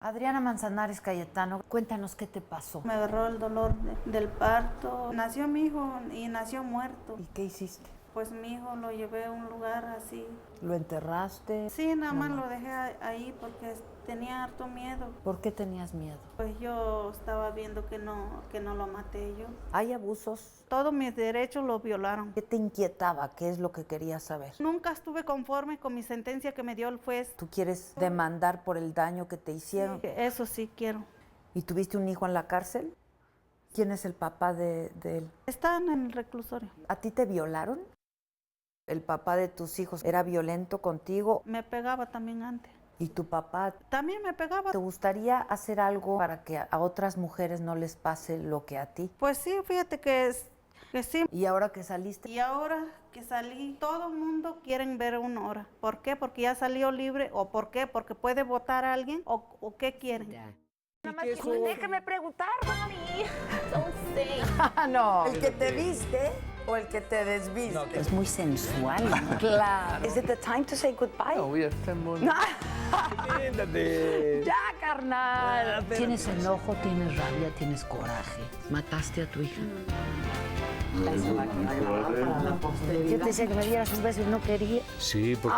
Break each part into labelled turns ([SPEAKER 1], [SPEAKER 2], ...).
[SPEAKER 1] Adriana Manzanares Cayetano, cuéntanos qué te pasó.
[SPEAKER 2] Me agarró el dolor del parto. Nació mi hijo y nació muerto.
[SPEAKER 1] ¿Y qué hiciste?
[SPEAKER 2] Pues mi hijo lo llevé a un lugar así.
[SPEAKER 1] ¿Lo enterraste?
[SPEAKER 2] Sí, nada más lo dejé ahí porque tenía harto miedo.
[SPEAKER 1] ¿Por qué tenías miedo?
[SPEAKER 2] Pues yo estaba viendo que no lo maté yo.
[SPEAKER 1] ¿Hay abusos?
[SPEAKER 2] Todos mis derechos los violaron.
[SPEAKER 1] ¿Qué te inquietaba? ¿Qué es lo que querías saber?
[SPEAKER 2] Nunca estuve conforme con mi sentencia que me dio el juez.
[SPEAKER 1] ¿Tú quieres demandar por el daño que te hicieron?
[SPEAKER 2] Sí, eso sí quiero.
[SPEAKER 1] ¿Y tuviste un hijo en la cárcel? ¿Quién es el papá de él?
[SPEAKER 2] Están en el reclusorio.
[SPEAKER 1] ¿A ti te violaron? ¿El papá de tus hijos era violento contigo?
[SPEAKER 2] Me pegaba también antes.
[SPEAKER 1] ¿Y tu papá?
[SPEAKER 2] También me pegaba.
[SPEAKER 1] ¿Te gustaría hacer algo para que a otras mujeres no les pase lo que a ti?
[SPEAKER 2] Pues sí, fíjate que sí.
[SPEAKER 1] ¿Y ahora que saliste?
[SPEAKER 2] Y ahora que salí, todo el mundo quiere ver una hora. ¿Por qué? Porque ya salió libre. ¿O por qué? Porque puede votar a alguien. ¿O qué quieren?
[SPEAKER 1] Ya.
[SPEAKER 3] Nada más déjame preguntar, mami. Don't say.
[SPEAKER 1] No. ¿El que te viste o el que te desviste?
[SPEAKER 4] No,
[SPEAKER 3] Es muy sensual, ¿no?
[SPEAKER 1] Claro.
[SPEAKER 3] Is it the time to say goodbye?
[SPEAKER 4] No, ya estamos.
[SPEAKER 3] No.
[SPEAKER 4] Siéntate.
[SPEAKER 3] Ya, carnal. ¿Tienes enojo, tienes rabia, tienes coraje? ¿Mataste a tu hija? Yo te decía que me dieras un beso y no quería.
[SPEAKER 4] Sí, porque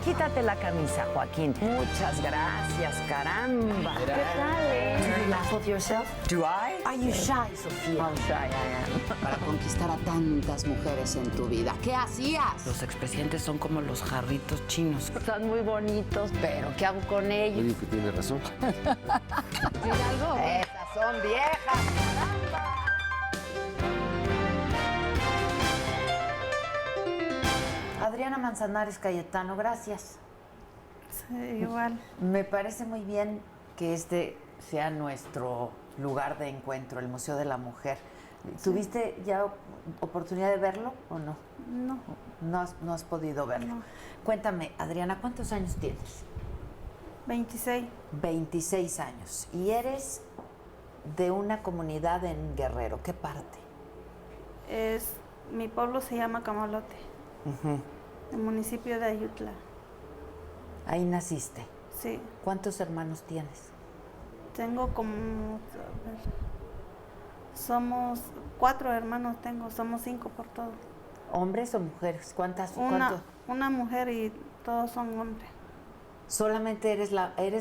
[SPEAKER 3] Quítate la camisa, Joaquín. Muchas gracias, caramba. ¿Qué tal, Do you laugh with yourself?
[SPEAKER 5] Do I?
[SPEAKER 3] Are you shy, Sofía?
[SPEAKER 5] How shy I am. Para conquistar a tantas mujeres en tu vida. ¿Qué hacías?
[SPEAKER 3] Los expresidentes son como los jarritos chinos. Están muy bonitos, pero ¿qué hago con ellos?
[SPEAKER 4] Oye, que tiene razón.
[SPEAKER 3] ¿Tienes algo?
[SPEAKER 1] Esas son viejas. Adriana Manzanares Cayetano, gracias.
[SPEAKER 2] Sí, igual.
[SPEAKER 1] Me parece muy bien que este sea nuestro lugar de encuentro, el Museo de la Mujer. ¿Tuviste ya oportunidad de verlo o no?
[SPEAKER 2] No.
[SPEAKER 1] No has podido verlo.
[SPEAKER 2] No.
[SPEAKER 1] Cuéntame, Adriana, ¿cuántos años tienes?
[SPEAKER 2] 26.
[SPEAKER 1] 26 años. Y eres de una comunidad en Guerrero. ¿Qué parte?
[SPEAKER 2] Mi pueblo se llama Camalote, el municipio de Ayutla.
[SPEAKER 1] Ahí naciste.
[SPEAKER 2] Sí.
[SPEAKER 1] ¿Cuántos hermanos tienes?
[SPEAKER 2] Tengo como, a ver, somos 4 hermanos somos 5 por todo.
[SPEAKER 1] ¿Hombres o mujeres? ¿Cuántos?
[SPEAKER 2] Una mujer y todos son hombres.
[SPEAKER 1] Solamente eres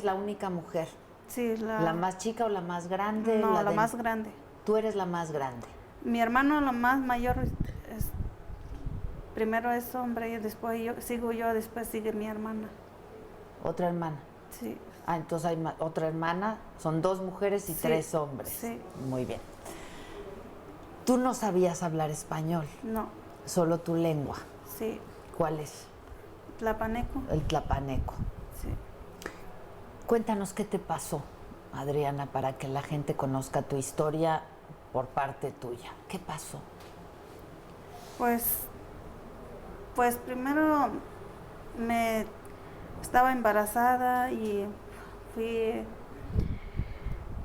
[SPEAKER 1] la única mujer.
[SPEAKER 2] Sí,
[SPEAKER 1] ¿La más chica o la más grande?
[SPEAKER 2] No, la más grande.
[SPEAKER 1] Tú eres la más grande.
[SPEAKER 2] Mi hermano, lo más mayor, primero es hombre y después sigo yo, después sigue mi hermana.
[SPEAKER 1] ¿Otra hermana?
[SPEAKER 2] Sí.
[SPEAKER 1] Ah, entonces hay otra hermana, son 2 mujeres y
[SPEAKER 2] Sí,
[SPEAKER 1] 3 hombres.
[SPEAKER 2] sí.
[SPEAKER 1] Muy bien. ¿Tú no sabías hablar español?
[SPEAKER 2] No,
[SPEAKER 1] Solo tu lengua.
[SPEAKER 2] sí.
[SPEAKER 1] ¿Cuál es?
[SPEAKER 2] Tlapaneco.
[SPEAKER 1] El tlapaneco.
[SPEAKER 2] Sí.
[SPEAKER 1] Cuéntanos qué te pasó, Adriana, para que la gente conozca tu historia por parte tuya. ¿Qué pasó?
[SPEAKER 2] Pues primero estaba embarazada y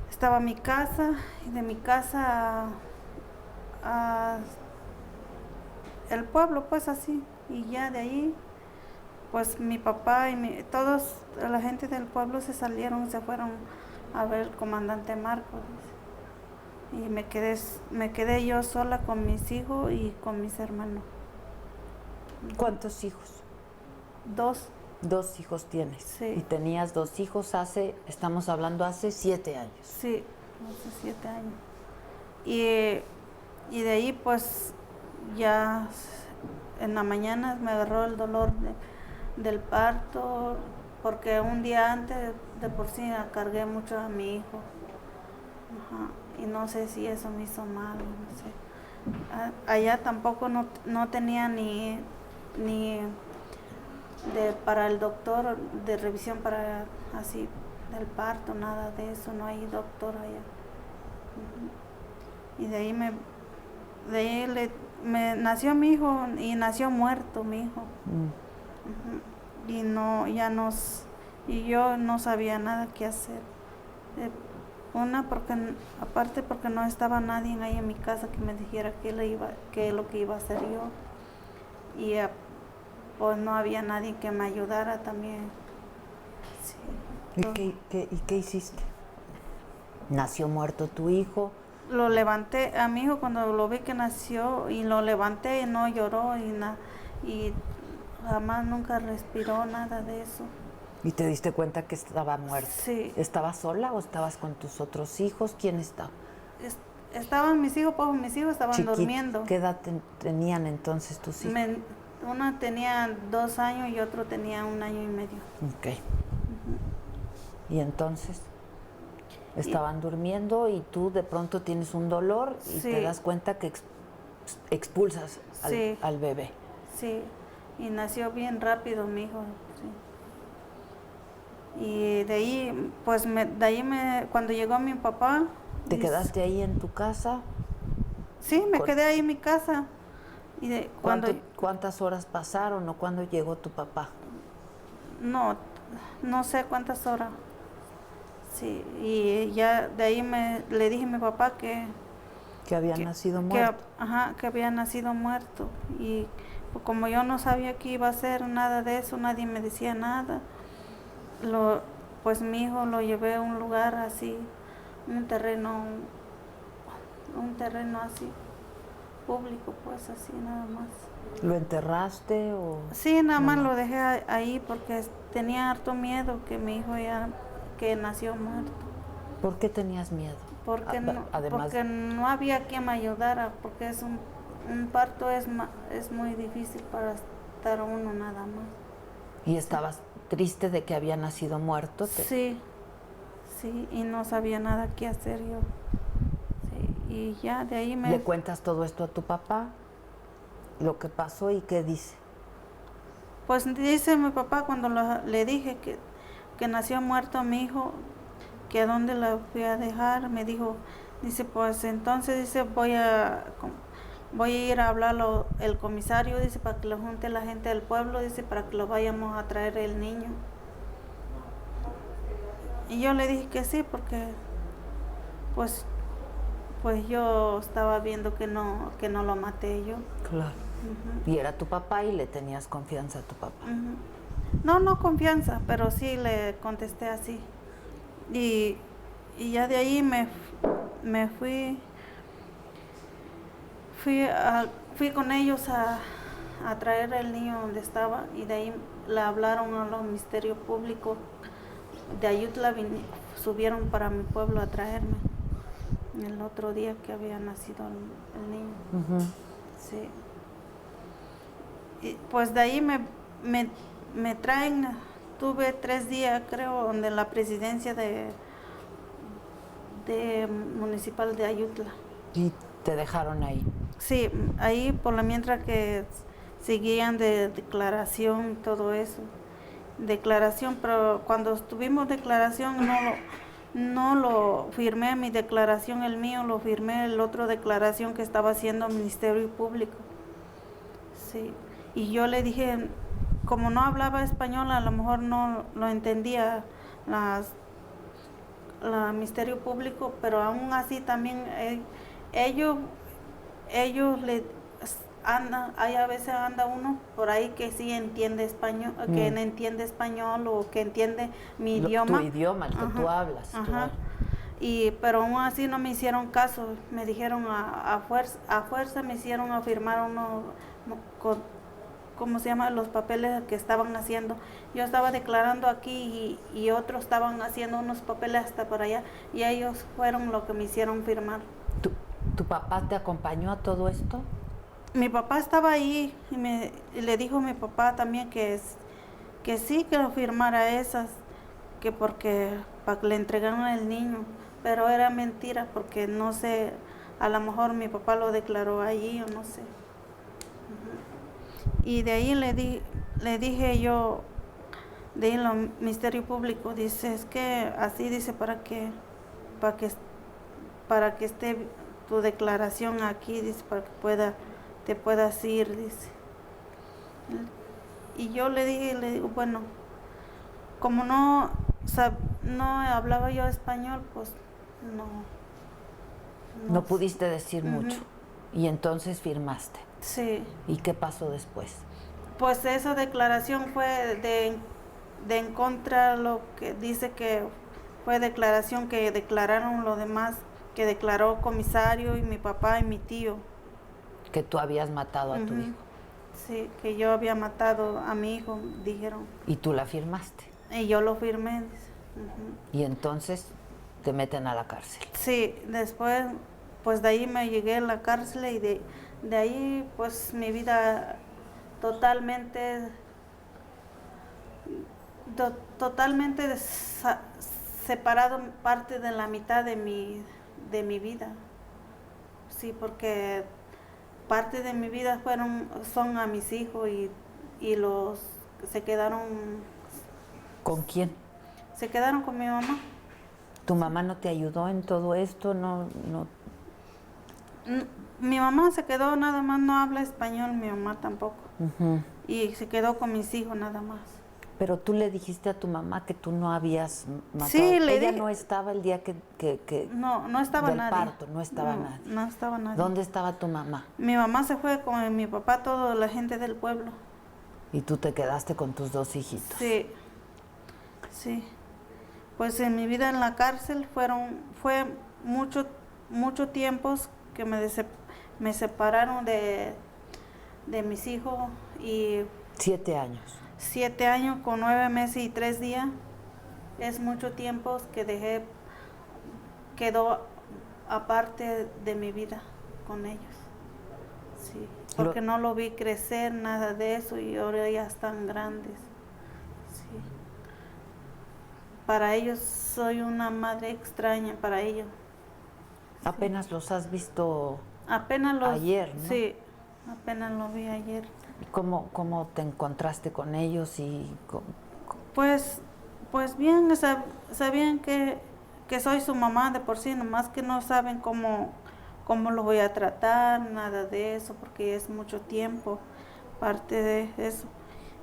[SPEAKER 2] estaba en mi casa y de mi casa a el pueblo, pues así, y ya de ahí pues mi papá y todos la gente del pueblo se fueron a ver al comandante Marcos y me quedé yo sola con mis hijos y con mis hermanos.
[SPEAKER 1] ¿Cuántos hijos?
[SPEAKER 2] 2.
[SPEAKER 1] 2 hijos tienes.
[SPEAKER 2] Sí.
[SPEAKER 1] Y tenías 2 hijos estamos hablando hace 7 años.
[SPEAKER 2] Sí, hace 7 años. Y de ahí pues ya en la mañana me agarró el dolor del parto, porque un día antes de por sí cargué mucho a mi hijo. Ajá. Y no sé si eso me hizo mal, no sé. Allá tampoco no tenía ni para el doctor de revisión para así del parto, nada de eso, no hay doctor allá. Y de ahí me nació mi hijo y nació muerto mi hijo. Y yo no sabía nada qué hacer. Porque no estaba nadie ahí en mi casa que me dijera qué es lo que iba a hacer yo. Y pues no había nadie que me ayudara también. Sí.
[SPEAKER 1] ¿Y qué hiciste? ¿Nació muerto tu hijo?
[SPEAKER 2] Lo levanté a mi hijo cuando lo vi que nació y lo levanté y no lloró y jamás nunca respiró nada de eso.
[SPEAKER 1] ¿Y te diste cuenta que estaba muerto?
[SPEAKER 2] Sí.
[SPEAKER 1] ¿Estabas sola o estabas con tus otros hijos? ¿Quién estaba?
[SPEAKER 2] Estaban mis hijos, pues mis hijos estaban
[SPEAKER 1] Chiquitos.
[SPEAKER 2] durmiendo.
[SPEAKER 1] ¿Qué edad tenían entonces tus hijos?
[SPEAKER 2] Uno tenía 2 años y otro tenía 1 año y medio.
[SPEAKER 1] Ok. Y entonces estaban durmiendo y tú de pronto tienes un dolor y
[SPEAKER 2] Sí.
[SPEAKER 1] te das cuenta que expulsas
[SPEAKER 2] Sí.
[SPEAKER 1] al bebé.
[SPEAKER 2] Sí, y nació bien rápido mi hijo. Sí. Y de ahí, pues cuando llegó mi papá...
[SPEAKER 1] ¿Te quedaste ahí en tu casa?
[SPEAKER 2] Sí, me quedé ahí en mi casa. Y
[SPEAKER 1] ¿Cuántas horas pasaron o cuándo llegó tu papá?
[SPEAKER 2] No sé cuántas horas. Sí, y ya de ahí le dije a mi papá que
[SPEAKER 1] había nacido muerto.
[SPEAKER 2] Que había nacido muerto. Y pues, como yo no sabía que iba a ser nada de eso, nadie me decía nada. Pues mi hijo lo llevé a un lugar así, un terreno así, público, pues así nada más.
[SPEAKER 1] ¿Lo enterraste o...?
[SPEAKER 2] Sí, nada más lo dejé ahí porque tenía harto miedo que mi hijo que nació muerto.
[SPEAKER 1] ¿Por qué tenías miedo?
[SPEAKER 2] Porque
[SPEAKER 1] Además,
[SPEAKER 2] porque no había quien me ayudara, porque un parto es muy difícil para estar uno nada más.
[SPEAKER 1] ¿Y estabas triste de que había nacido muerto?
[SPEAKER 2] Sí, y no sabía nada qué hacer yo. Sí, y ya de ahí
[SPEAKER 1] ¿Le cuentas todo esto a tu papá? ¿Lo que pasó y qué dice?
[SPEAKER 2] Pues dice mi papá cuando le dije que nació muerto mi hijo, que a dónde la fui a dejar, me dijo, dice, pues entonces dice voy a ir a hablarlo el comisario, dice, para que lo junte la gente del pueblo, dice, para que lo vayamos a traer el niño. Y yo le dije que sí, porque pues yo estaba viendo que no lo maté yo.
[SPEAKER 1] Claro. Y era tu papá y le tenías confianza a tu papá.
[SPEAKER 2] No confianza, pero sí le contesté así. Y ya de ahí me fui con ellos a traer el niño donde estaba, y de ahí le hablaron a los ministerios públicos de Ayutla, subieron para mi pueblo a traerme el otro día que había nacido el niño. Sí. Y pues de ahí me traen, tuve 3 días creo donde la presidencia de municipal de Ayutla.
[SPEAKER 1] ¿Y te dejaron ahí?
[SPEAKER 2] Sí, ahí por la mientras que seguían de declaración y todo eso. Declaración, pero cuando tuvimos declaración no lo firmé mi declaración, el mío lo firmé el otro declaración que estaba haciendo el Ministerio Público. Sí, y yo le dije, como no hablaba español, a lo mejor no lo entendía la Ministerio Público, pero aún así también ellos hay a veces anda uno por ahí que sí entiende español, que no entiende español o que entiende mi idioma.
[SPEAKER 1] Tu idioma, el que tú hablas. Claro.
[SPEAKER 2] Pero aún así no me hicieron caso, me dijeron a fuerza me hicieron a firmar ¿cómo se llama? Los papeles que estaban haciendo. Yo estaba declarando aquí y otros estaban haciendo unos papeles hasta por allá, y ellos fueron los que me hicieron firmar.
[SPEAKER 1] ¿Tu papá te acompañó a todo esto?
[SPEAKER 2] Mi papá estaba ahí y le dijo a mi papá también que sí, que lo firmara esas, que porque para que le entregaran el niño, pero era mentira porque no sé, a lo mejor mi papá lo declaró allí o no sé. Y de ahí le dije yo, de ahí el Ministerio Público, dice, es que así dice para que esté tu declaración aquí, dice, para que te puedas ir, dice. Y yo le digo, bueno, como no hablaba yo español, pues
[SPEAKER 1] no pudiste decir mucho. Y entonces firmaste.
[SPEAKER 2] Sí.
[SPEAKER 1] ¿Y qué pasó después?
[SPEAKER 2] Pues esa declaración fue de en contra lo que dice que fue declaración que declararon lo demás, que declaró comisario y mi papá y mi tío.
[SPEAKER 1] Que tú habías matado a tu hijo.
[SPEAKER 2] Sí, que yo había matado a mi hijo, dijeron.
[SPEAKER 1] Y tú la firmaste.
[SPEAKER 2] Y yo lo firmé.
[SPEAKER 1] Y entonces te meten a la cárcel.
[SPEAKER 2] Sí, después, pues de ahí me llegué a la cárcel y de ahí, pues mi vida totalmente separado, parte de la mitad de mi vida. Sí, porque parte de mi vida son a mis hijos y los se quedaron.
[SPEAKER 1] ¿Con quién?
[SPEAKER 2] Se quedaron con mi mamá.
[SPEAKER 1] ¿Tu mamá no te ayudó en todo esto?
[SPEAKER 2] Mi mamá se quedó nada más, no habla español, mi mamá tampoco. Y se quedó con mis hijos nada más.
[SPEAKER 1] Pero tú le dijiste a tu mamá que tú no habías matado.
[SPEAKER 2] Sí, le
[SPEAKER 1] Ella
[SPEAKER 2] dije.
[SPEAKER 1] no estaba el día que
[SPEAKER 2] No estaba
[SPEAKER 1] del
[SPEAKER 2] nadie.
[SPEAKER 1] parto, no estaba nadie.
[SPEAKER 2] No estaba nadie.
[SPEAKER 1] ¿Dónde estaba tu mamá?
[SPEAKER 2] Mi mamá se fue con mi papá, toda la gente del pueblo.
[SPEAKER 1] Y tú te quedaste con tus 2 hijitos.
[SPEAKER 2] Sí, sí. Pues en mi vida en la cárcel fue mucho tiempos que me separaron de mis hijos y
[SPEAKER 1] 7 años.
[SPEAKER 2] 7 años con 9 meses y 3 días. Es mucho tiempo que quedó aparte de mi vida con ellos. Sí, porque no lo vi crecer, nada de eso, y ahora ya están grandes. Sí. Para ellos soy una madre extraña, para ellos.
[SPEAKER 1] Apenas los has visto
[SPEAKER 2] Ayer,
[SPEAKER 1] ¿no?
[SPEAKER 2] Sí, apenas lo vi ayer.
[SPEAKER 1] ¿Cómo te encontraste con ellos?
[SPEAKER 2] Pues bien, sabían que soy su mamá de por sí, nomás que no saben cómo lo voy a tratar, nada de eso, porque es mucho tiempo, parte de eso.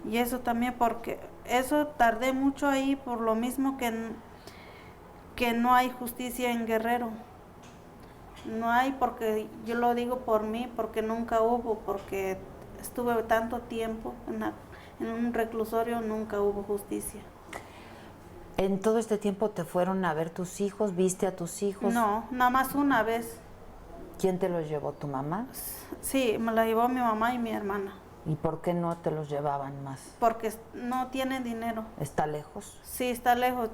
[SPEAKER 2] Y eso también porque eso tardé mucho ahí por lo mismo que no hay justicia en Guerrero. No hay, porque yo lo digo por mí, porque nunca hubo, porque estuve tanto tiempo en un reclusorio, nunca hubo justicia.
[SPEAKER 1] ¿En todo este tiempo te fueron a ver tus hijos? ¿Viste a tus hijos?
[SPEAKER 2] No, nada más una vez.
[SPEAKER 1] ¿Quién te los llevó? ¿Tu mamá?
[SPEAKER 2] Sí, me la llevó mi mamá y mi hermana.
[SPEAKER 1] ¿Y por qué no te los llevaban más?
[SPEAKER 2] Porque no tienen dinero.
[SPEAKER 1] ¿Está lejos?
[SPEAKER 2] Sí, está lejos.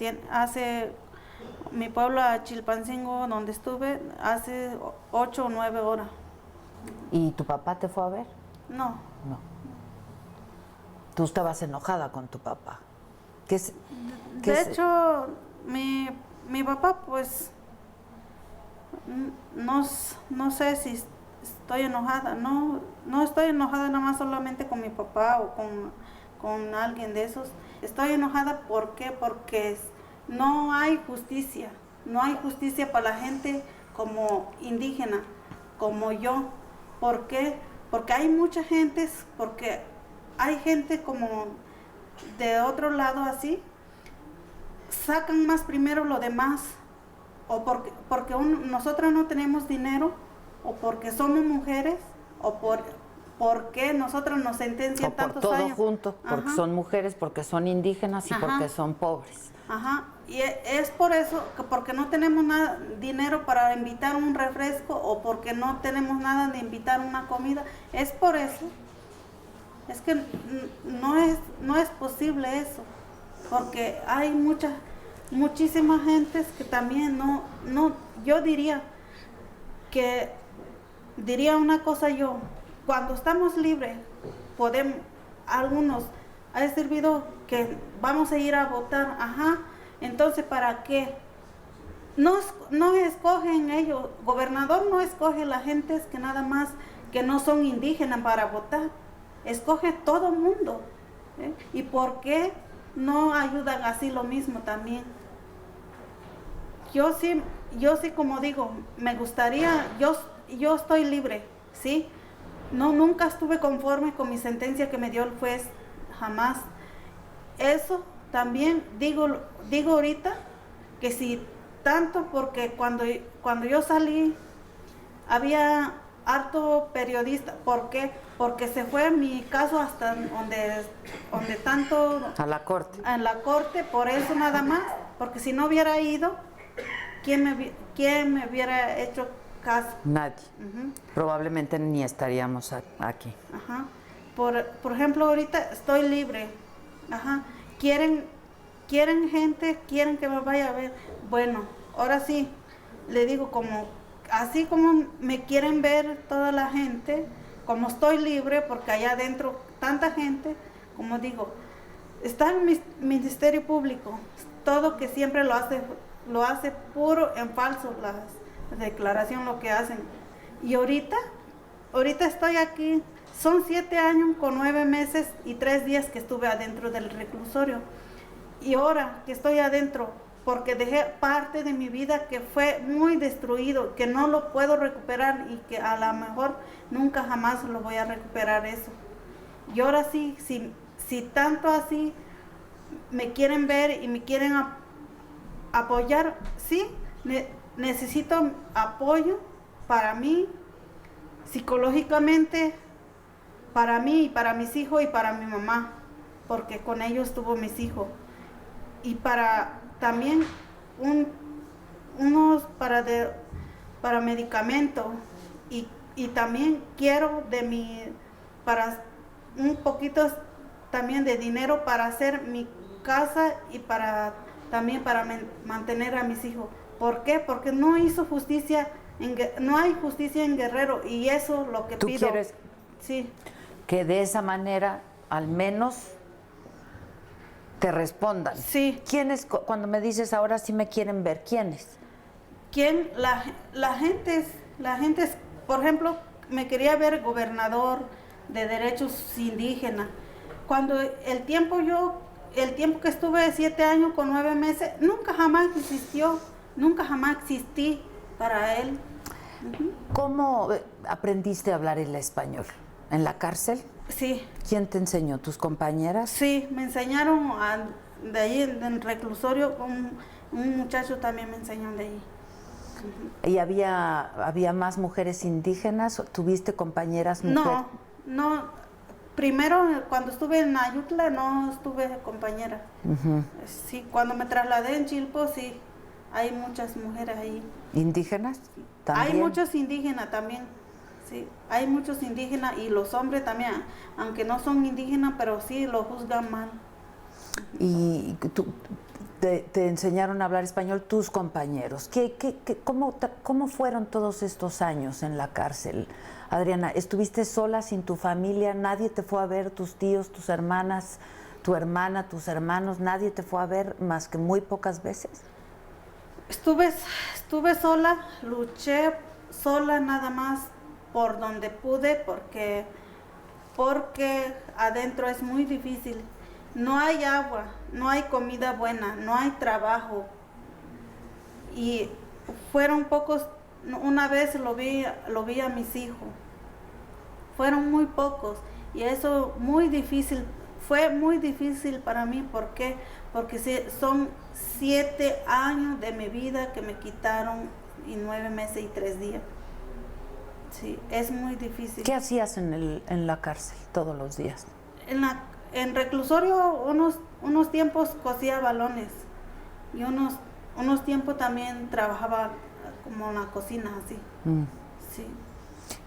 [SPEAKER 2] Mi pueblo a Chilpancingo, donde estuve, hace 8 o 9 horas.
[SPEAKER 1] ¿Y tu papá te fue a ver?
[SPEAKER 2] No.
[SPEAKER 1] No. Tú estabas enojada con tu papá.
[SPEAKER 2] De hecho, mi papá, pues, no sé si estoy enojada. No estoy enojada nada más solamente con mi papá o con alguien de esos. Estoy enojada, ¿por qué? Porque no hay justicia. No hay justicia para la gente como indígena, como yo. ¿Por qué? Porque hay mucha gente, porque hay gente como de otro lado así, sacan más primero lo demás, o porque nosotros no tenemos dinero, o porque somos mujeres, o porque nosotros nos sentencian tantos
[SPEAKER 1] todo
[SPEAKER 2] años.
[SPEAKER 1] junto, porque son mujeres, porque son indígenas y porque son pobres.
[SPEAKER 2] Ajá, y es por eso, porque no tenemos dinero para invitar un refresco, o porque no tenemos nada de invitar una comida, es por eso. Es que no es posible eso, porque hay muchísimas gentes que también yo diría una cosa yo, cuando estamos libres, algunos, ha servido que vamos a ir a votar, entonces ¿para qué? No escogen ellos, gobernador no escoge la gente que nada más que no son indígenas para votar. Escoge todo el mundo. ¿Y por qué no ayudan así lo mismo también? Yo sí, como digo, me gustaría, yo estoy libre, ¿sí? Nunca estuve conforme con mi sentencia que me dio el juez, jamás. Eso también digo ahorita, que si tanto, porque cuando yo salí, había harto periodista. ¿Por qué? Porque se fue mi caso hasta donde tanto...
[SPEAKER 1] A la corte.
[SPEAKER 2] En la corte, por eso nada más. Porque si no hubiera ido, quién me hubiera hecho caso?
[SPEAKER 1] Nadie.
[SPEAKER 2] Ujú.
[SPEAKER 1] Probablemente ni estaríamos aquí.
[SPEAKER 2] Ajá. Por ejemplo, ahorita estoy libre. Ajá. Quieren gente, quieren que me vaya a ver. Bueno, ahora sí, le digo, así como me quieren ver toda la gente, como estoy libre, porque allá adentro tanta gente, como digo, está el Ministerio Público, todo que siempre lo hace puro en falso, la declaración, lo que hacen. Y ahorita estoy aquí, son 7 años con 9 meses y 3 días que estuve adentro del reclusorio. Y ahora que estoy adentro, porque dejé parte de mi vida que fue muy destruido, que no lo puedo recuperar y que a lo mejor nunca jamás lo voy a recuperar eso. Y ahora sí, si tanto así me quieren ver y me quieren apoyar, sí, necesito apoyo para mí, psicológicamente, para mí y para mis hijos y para mi mamá, porque con ellos tuvo mis hijos. Y para también unos para medicamentos y también quiero para un poquito también de dinero para hacer mi casa y también para mantener a mis hijos. ¿Por qué? Porque no hizo justicia, no hay justicia en Guerrero y eso es lo que
[SPEAKER 1] ¿Tú
[SPEAKER 2] pido.
[SPEAKER 1] quieres
[SPEAKER 2] Sí.
[SPEAKER 1] que de esa manera al menos te respondan?
[SPEAKER 2] Sí.
[SPEAKER 1] ¿Quiénes, cuando me dices ahora sí me quieren ver, quiénes?
[SPEAKER 2] ¿Quién? La gente, por ejemplo, me quería ver gobernador de derechos indígenas. Cuando el tiempo que estuve 7 años con 9 meses, nunca jamás existí para él. Uh-huh.
[SPEAKER 1] ¿Cómo aprendiste a hablar el español? ¿En la cárcel?
[SPEAKER 2] Sí.
[SPEAKER 1] ¿Quién te enseñó? ¿Tus compañeras?
[SPEAKER 2] Sí, me enseñaron de ahí en el reclusorio, un muchacho también me enseñó de ahí. Uh-huh.
[SPEAKER 1] ¿Y había más mujeres indígenas? ¿Tuviste compañeras mujeres?
[SPEAKER 2] No. Primero, cuando estuve en Ayutla, no estuve compañera.
[SPEAKER 1] Uh-huh.
[SPEAKER 2] Sí, cuando me trasladé en Chilpo, sí, hay muchas mujeres ahí.
[SPEAKER 1] ¿Indígenas? ¿También?
[SPEAKER 2] Hay muchos indígenas también, sí, hay muchos indígenas y los hombres también, aunque no son indígenas, pero sí lo juzgan mal.
[SPEAKER 1] ¿Y te enseñaron a hablar español tus compañeros? ¿Cómo fueron todos estos años en la cárcel? Adriana, ¿estuviste sola, sin tu familia? ¿Nadie te fue a ver? ¿Tus tíos, tus hermanas, tu hermana, tus hermanos? ¿Nadie te fue a ver más que muy pocas veces?
[SPEAKER 2] Estuve sola, luché sola nada más por donde pude, porque adentro es muy difícil. No hay agua, no hay comida buena, no hay trabajo. Y fueron pocos, una vez lo vi a mis hijos. Fueron muy pocos y eso muy difícil, fue muy difícil para mí. ¿Por qué? Porque son 7 años de mi vida que me quitaron y 9 meses y 3 días. Sí, es muy difícil.
[SPEAKER 1] ¿Qué hacías en la cárcel todos los días?
[SPEAKER 2] En reclusorio unos tiempos cosía balones y unos tiempos también trabajaba como en la cocina, así. Sí.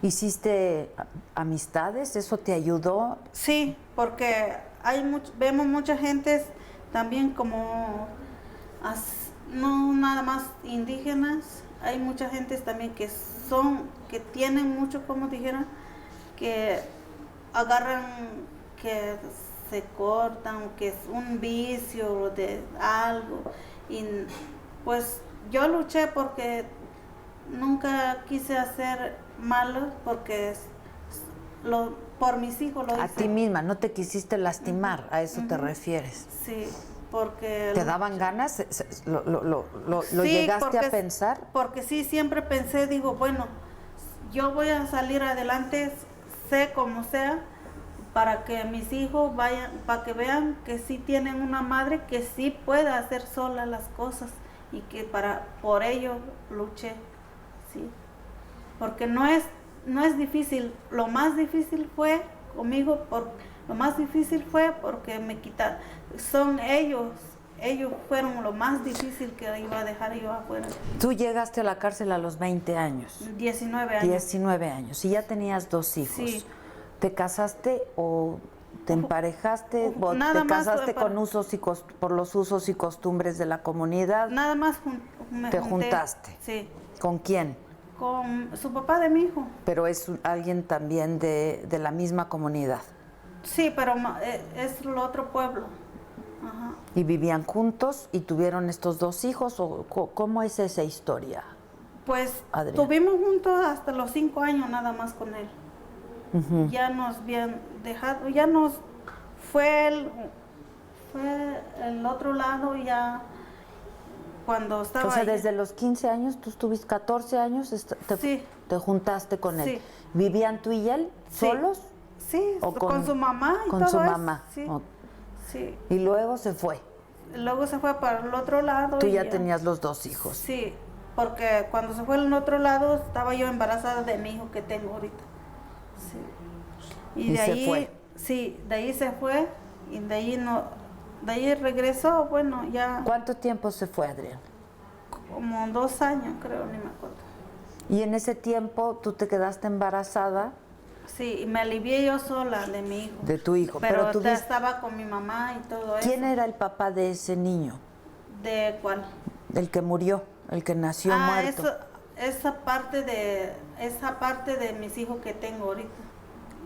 [SPEAKER 1] ¿Hiciste amistades? ¿Eso te ayudó?
[SPEAKER 2] Sí, porque vemos mucha gente también como, no nada más indígenas, hay mucha gente también que tienen mucho, como dijeron, que agarran, que se cortan, que es un vicio de algo. Y pues yo luché porque nunca quise hacer malo, porque por mis hijos lo hice.
[SPEAKER 1] A ti misma, no te quisiste lastimar, a eso te refieres.
[SPEAKER 2] Sí, porque...
[SPEAKER 1] ¿Te daban ganas? ¿Lo
[SPEAKER 2] Sí,
[SPEAKER 1] llegaste a pensar?
[SPEAKER 2] Porque sí, siempre pensé, digo, bueno, yo voy a salir adelante, sé como sea, para que mis hijos vayan, para que vean que sí tienen una madre que sí puede hacer sola las cosas y que por ello luché, sí. Porque no es no es difícil. Lo más difícil fue conmigo, lo más difícil fue porque me quitaron. Son ellos fueron lo más difícil que iba a dejar yo afuera.
[SPEAKER 1] Tú llegaste a la cárcel a los 20 años.
[SPEAKER 2] 19 años.
[SPEAKER 1] 19 años. Y ya tenías 2 hijos.
[SPEAKER 2] Sí.
[SPEAKER 1] ¿Te casaste o te emparejaste o
[SPEAKER 2] Nada
[SPEAKER 1] te
[SPEAKER 2] más
[SPEAKER 1] casaste
[SPEAKER 2] para-
[SPEAKER 1] con por los usos y costumbres de la comunidad?
[SPEAKER 2] Nada más me
[SPEAKER 1] ¿Te
[SPEAKER 2] junté.
[SPEAKER 1] juntaste?
[SPEAKER 2] Sí.
[SPEAKER 1] ¿Con quién?
[SPEAKER 2] Con su papá de mi hijo.
[SPEAKER 1] Pero es alguien también de la misma comunidad.
[SPEAKER 2] Sí, pero es el otro pueblo. Ajá.
[SPEAKER 1] ¿Y vivían juntos y tuvieron estos 2 hijos? ¿O cómo es esa historia?
[SPEAKER 2] Pues
[SPEAKER 1] Adriana.
[SPEAKER 2] tuvimos juntos hasta los 5 años nada más con él. Ya nos habían dejado, ya nos fue el otro lado ya cuando estaba
[SPEAKER 1] O sea,
[SPEAKER 2] ahí.
[SPEAKER 1] desde los 15 años, tú estuviste 14 años,
[SPEAKER 2] Sí.
[SPEAKER 1] te juntaste con él.
[SPEAKER 2] Sí.
[SPEAKER 1] ¿Vivían tú y él
[SPEAKER 2] Sí.
[SPEAKER 1] solos?
[SPEAKER 2] Sí,
[SPEAKER 1] ¿O
[SPEAKER 2] con su mamá y
[SPEAKER 1] con
[SPEAKER 2] todo
[SPEAKER 1] su
[SPEAKER 2] eso.
[SPEAKER 1] mamá?
[SPEAKER 2] Sí,
[SPEAKER 1] O-
[SPEAKER 2] sí.
[SPEAKER 1] Y luego se fue.
[SPEAKER 2] Luego se fue para el otro lado.
[SPEAKER 1] Tú
[SPEAKER 2] y
[SPEAKER 1] ya tenías los 2 hijos.
[SPEAKER 2] Sí, porque cuando se fue al otro lado estaba yo embarazada de mi hijo que tengo ahorita. Sí.
[SPEAKER 1] Y
[SPEAKER 2] de
[SPEAKER 1] se
[SPEAKER 2] ahí,
[SPEAKER 1] fue.
[SPEAKER 2] Sí, de ahí se fue y de ahí no, de ahí regresó, bueno, ya
[SPEAKER 1] ¿Cuánto tiempo se fue, Adrián?
[SPEAKER 2] como 2 años creo, ni me acuerdo.
[SPEAKER 1] Y en ese tiempo tú te quedaste embarazada
[SPEAKER 2] Sí, y me alivié yo sola de mi hijo.
[SPEAKER 1] de tu hijo.
[SPEAKER 2] Pero
[SPEAKER 1] tú
[SPEAKER 2] ya
[SPEAKER 1] vis-
[SPEAKER 2] estaba con mi mamá y todo eso.
[SPEAKER 1] ¿Quién era el papá de ese niño?
[SPEAKER 2] ¿De cuál?
[SPEAKER 1] El que murió, el que nació muerto.
[SPEAKER 2] Esa parte de mis hijos que tengo ahorita.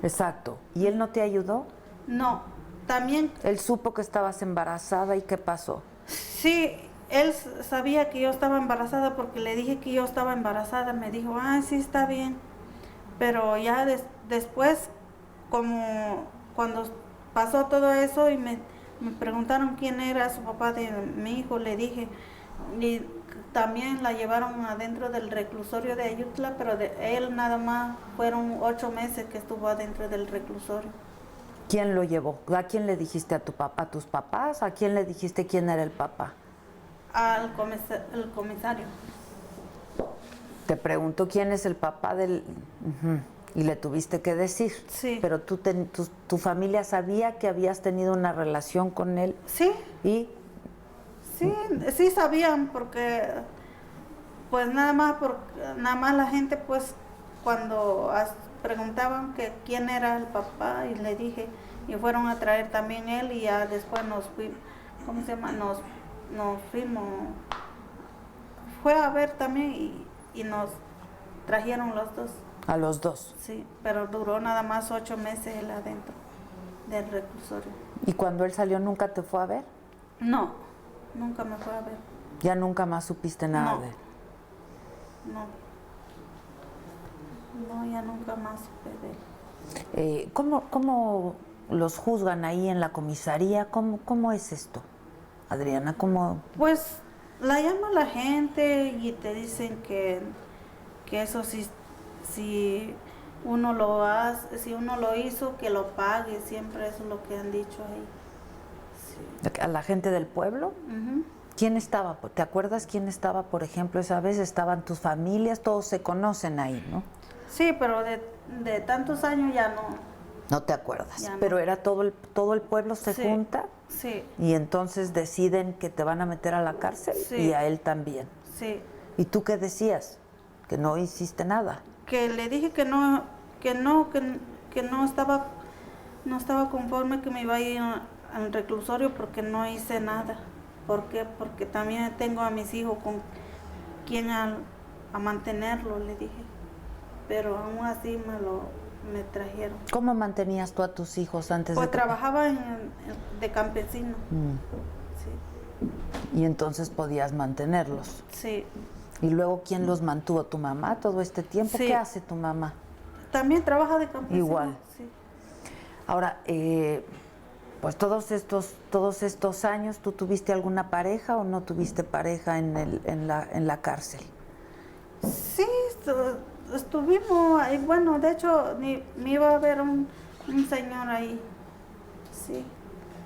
[SPEAKER 1] Exacto. ¿Y él no te ayudó?
[SPEAKER 2] No, también
[SPEAKER 1] Él supo que estabas embarazada y ¿qué pasó?
[SPEAKER 2] sí, él sabía que yo estaba embarazada porque le dije que yo estaba embarazada. Me dijo, sí, está bien. Pero ya después, como cuando pasó todo eso y me preguntaron quién era su papá de mi hijo, le dije, y también la llevaron adentro del reclusorio de Ayutla, pero de él nada más fueron 8 meses que estuvo adentro del reclusorio.
[SPEAKER 1] ¿Quién lo llevó? ¿A quién le dijiste? ¿A tu papá, a tus papás? ¿A quién le dijiste quién era el papá?
[SPEAKER 2] El comisario.
[SPEAKER 1] Te preguntó quién es el papá del... Ujú. Y le tuviste que decir.
[SPEAKER 2] Sí.
[SPEAKER 1] Pero tu familia sabía que habías tenido una relación con él
[SPEAKER 2] Sí,
[SPEAKER 1] y
[SPEAKER 2] sí sabían porque pues nada más la gente pues cuando preguntaban que quién era el papá y le dije y fueron a traer también él y ya después nos fuimos, ¿cómo se llama? Nos fuimos, fue a ver también y nos trajeron los dos.
[SPEAKER 1] a los 2.
[SPEAKER 2] Sí, pero duró nada más 8 meses él adentro del reclusorio.
[SPEAKER 1] ¿Y cuando él salió nunca te fue a ver?
[SPEAKER 2] No, nunca me fue a ver.
[SPEAKER 1] Ya nunca más supiste nada
[SPEAKER 2] No.
[SPEAKER 1] de él.
[SPEAKER 2] No, ya nunca más supe de él.
[SPEAKER 1] ¿Cómo los juzgan ahí en la comisaría? ¿Cómo es esto, Adriana? ¿Cómo?
[SPEAKER 2] Pues la llama la gente y te dicen que eso sí, si uno lo hace, si uno lo hizo, que lo pague, siempre eso es lo que han dicho ahí. Sí.
[SPEAKER 1] ¿A la gente del pueblo?
[SPEAKER 2] Ujú.
[SPEAKER 1] ¿Quién estaba? ¿Te acuerdas quién estaba, por ejemplo, esa vez? ¿Estaban tus familias? Todos se conocen ahí, ¿no?
[SPEAKER 2] Sí, pero de tantos años ya no.
[SPEAKER 1] No te acuerdas.
[SPEAKER 2] Ya no.
[SPEAKER 1] Pero era todo el pueblo se
[SPEAKER 2] Sí.
[SPEAKER 1] junta
[SPEAKER 2] Sí,
[SPEAKER 1] y entonces deciden que te van a meter a la cárcel
[SPEAKER 2] Sí.
[SPEAKER 1] y a él también.
[SPEAKER 2] sí.
[SPEAKER 1] ¿Y tú qué decías? Que no hiciste nada.
[SPEAKER 2] Que le dije que no estaba conforme que me iba a ir al reclusorio porque no hice nada. ¿Por qué? Porque también tengo a mis hijos con quien a mantenerlo, le dije. Pero aún así me trajeron.
[SPEAKER 1] ¿Cómo mantenías tú a tus hijos antes
[SPEAKER 2] Pues
[SPEAKER 1] de que...
[SPEAKER 2] trabajaba de campesino.
[SPEAKER 1] Mm.
[SPEAKER 2] Sí,
[SPEAKER 1] Y entonces podías mantenerlos.
[SPEAKER 2] sí.
[SPEAKER 1] ¿Y luego quién los mantuvo? ¿Tu mamá todo este tiempo?
[SPEAKER 2] Sí.
[SPEAKER 1] ¿Qué hace tu mamá?
[SPEAKER 2] También trabaja de campesino.
[SPEAKER 1] Igual.
[SPEAKER 2] Sí.
[SPEAKER 1] Ahora, pues todos estos años, ¿tú tuviste alguna pareja o no tuviste pareja en la cárcel?
[SPEAKER 2] Sí, estuvimos ahí. Bueno, de hecho, me iba a ver un señor ahí. Sí,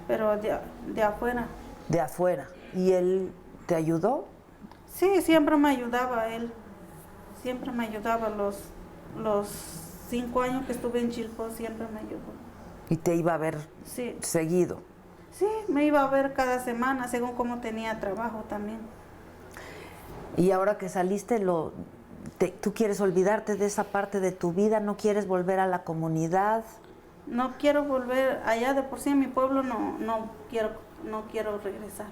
[SPEAKER 2] pero de afuera.
[SPEAKER 1] De afuera. ¿Y él te ayudó?
[SPEAKER 2] Sí, siempre me ayudaba él. Siempre me ayudaba los 5 años que estuve en Chilpo siempre me llevó.
[SPEAKER 1] ¿Y te iba a ver
[SPEAKER 2] Sí,
[SPEAKER 1] seguido?
[SPEAKER 2] sí, me iba a ver cada semana según cómo tenía trabajo también.
[SPEAKER 1] Y ahora que saliste, ¿tú quieres olvidarte de esa parte de tu vida? ¿No quieres volver a la comunidad?
[SPEAKER 2] No quiero volver allá, de por sí en mi pueblo no quiero regresar.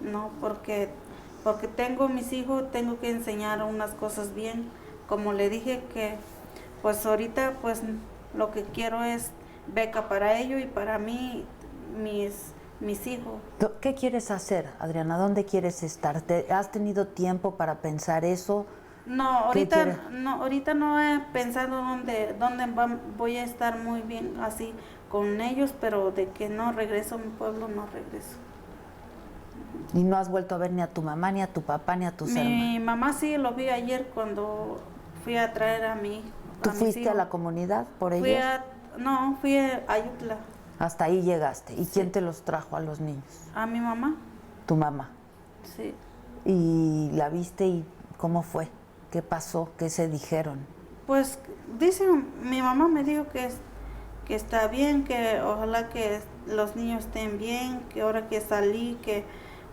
[SPEAKER 2] No, porque tengo mis hijos, tengo que enseñar unas cosas bien. Como le dije que pues ahorita pues lo que quiero es beca para ellos y para mí, mis hijos.
[SPEAKER 1] ¿Qué quieres hacer, Adriana? ¿Dónde quieres estar? ¿Has tenido tiempo para pensar eso?
[SPEAKER 2] No, ahorita no he pensado dónde voy a estar muy bien así con ellos, pero de que no regreso a mi pueblo, no regreso.
[SPEAKER 1] ¿Y no has vuelto a ver ni a tu mamá, ni a tu papá, ni a tus hermanos?
[SPEAKER 2] Mi mamá sí lo vi ayer cuando fui a traer a mi hijo.
[SPEAKER 1] ¿Tú fuiste a la comunidad por ellos?
[SPEAKER 2] Fui a Ayutla.
[SPEAKER 1] Hasta ahí llegaste. ¿Y
[SPEAKER 2] Sí.
[SPEAKER 1] quién te los trajo a los niños?
[SPEAKER 2] A mi mamá,
[SPEAKER 1] Tu mamá.
[SPEAKER 2] sí.
[SPEAKER 1] ¿Y la viste y cómo fue? ¿Qué pasó? ¿Qué se dijeron?
[SPEAKER 2] Pues mi mamá me dijo que está bien, que ojalá que los niños estén bien, que ahora que salí,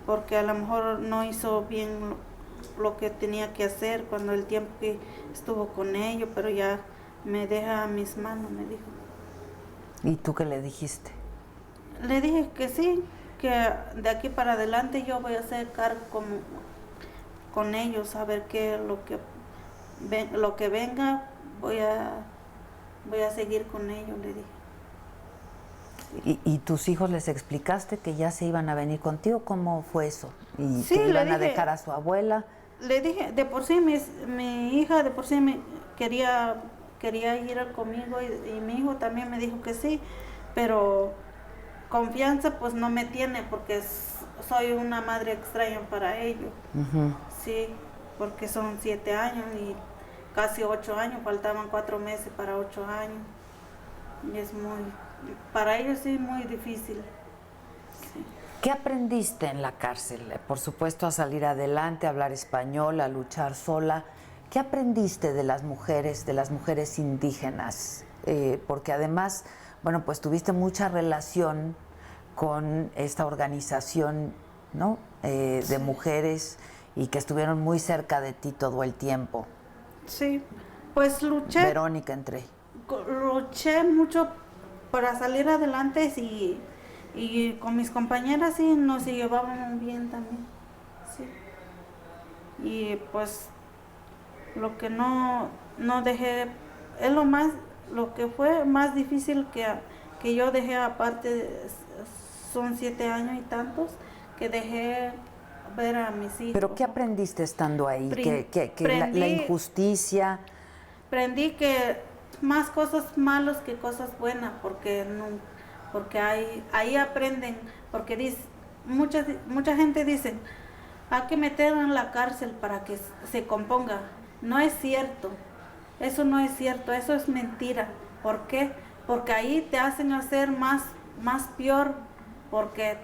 [SPEAKER 2] porque a lo mejor no hizo bien lo que tenía que hacer cuando el tiempo que estuvo con ellos, pero ya me deja a mis manos, me dijo.
[SPEAKER 1] ¿Y tú qué le dijiste?
[SPEAKER 2] Le dije que sí, que de aquí para adelante yo voy a hacer cargo con ellos, a ver qué es lo que venga, voy a seguir con ellos, le dije.
[SPEAKER 1] ¿Y tus hijos les explicaste que ya se iban a venir contigo? ¿Cómo fue eso? ¿Y
[SPEAKER 2] Sí,
[SPEAKER 1] que
[SPEAKER 2] le
[SPEAKER 1] iban a
[SPEAKER 2] dije.
[SPEAKER 1] dejar a su abuela?
[SPEAKER 2] Le dije, de por sí mi hija de por sí me quería ir conmigo y mi hijo también me dijo que sí, pero confianza pues no me tiene porque soy una madre extraña para ellos.
[SPEAKER 1] Ujú.
[SPEAKER 2] Sí, porque son 7 años y casi 8 años, faltaban 4 meses para 8 años. Y para ellos sí, muy difícil. Sí.
[SPEAKER 1] ¿Qué aprendiste en la cárcel? Por supuesto, a salir adelante, a hablar español, a luchar sola. ¿Qué aprendiste de las mujeres indígenas? Porque además, bueno, pues tuviste mucha relación con esta organización, ¿no? De mujeres y que estuvieron muy cerca de ti todo el tiempo.
[SPEAKER 2] Sí, pues luché mucho para salir adelante y con mis compañeras sí nos llevábamos bien también. Sí. Y pues lo que no dejé es lo que fue más difícil que yo dejé aparte son 7 años y tantos que dejé ver a mis hijos.
[SPEAKER 1] ¿Pero qué aprendiste estando ahí? Que la injusticia.
[SPEAKER 2] Aprendí que más cosas malas que cosas buenas, porque ahí aprenden, porque mucha gente dice, hay que meterlo en la cárcel para que se componga. No es cierto, eso no es cierto, eso es mentira. ¿Por qué? Porque ahí te hacen hacer más peor, porque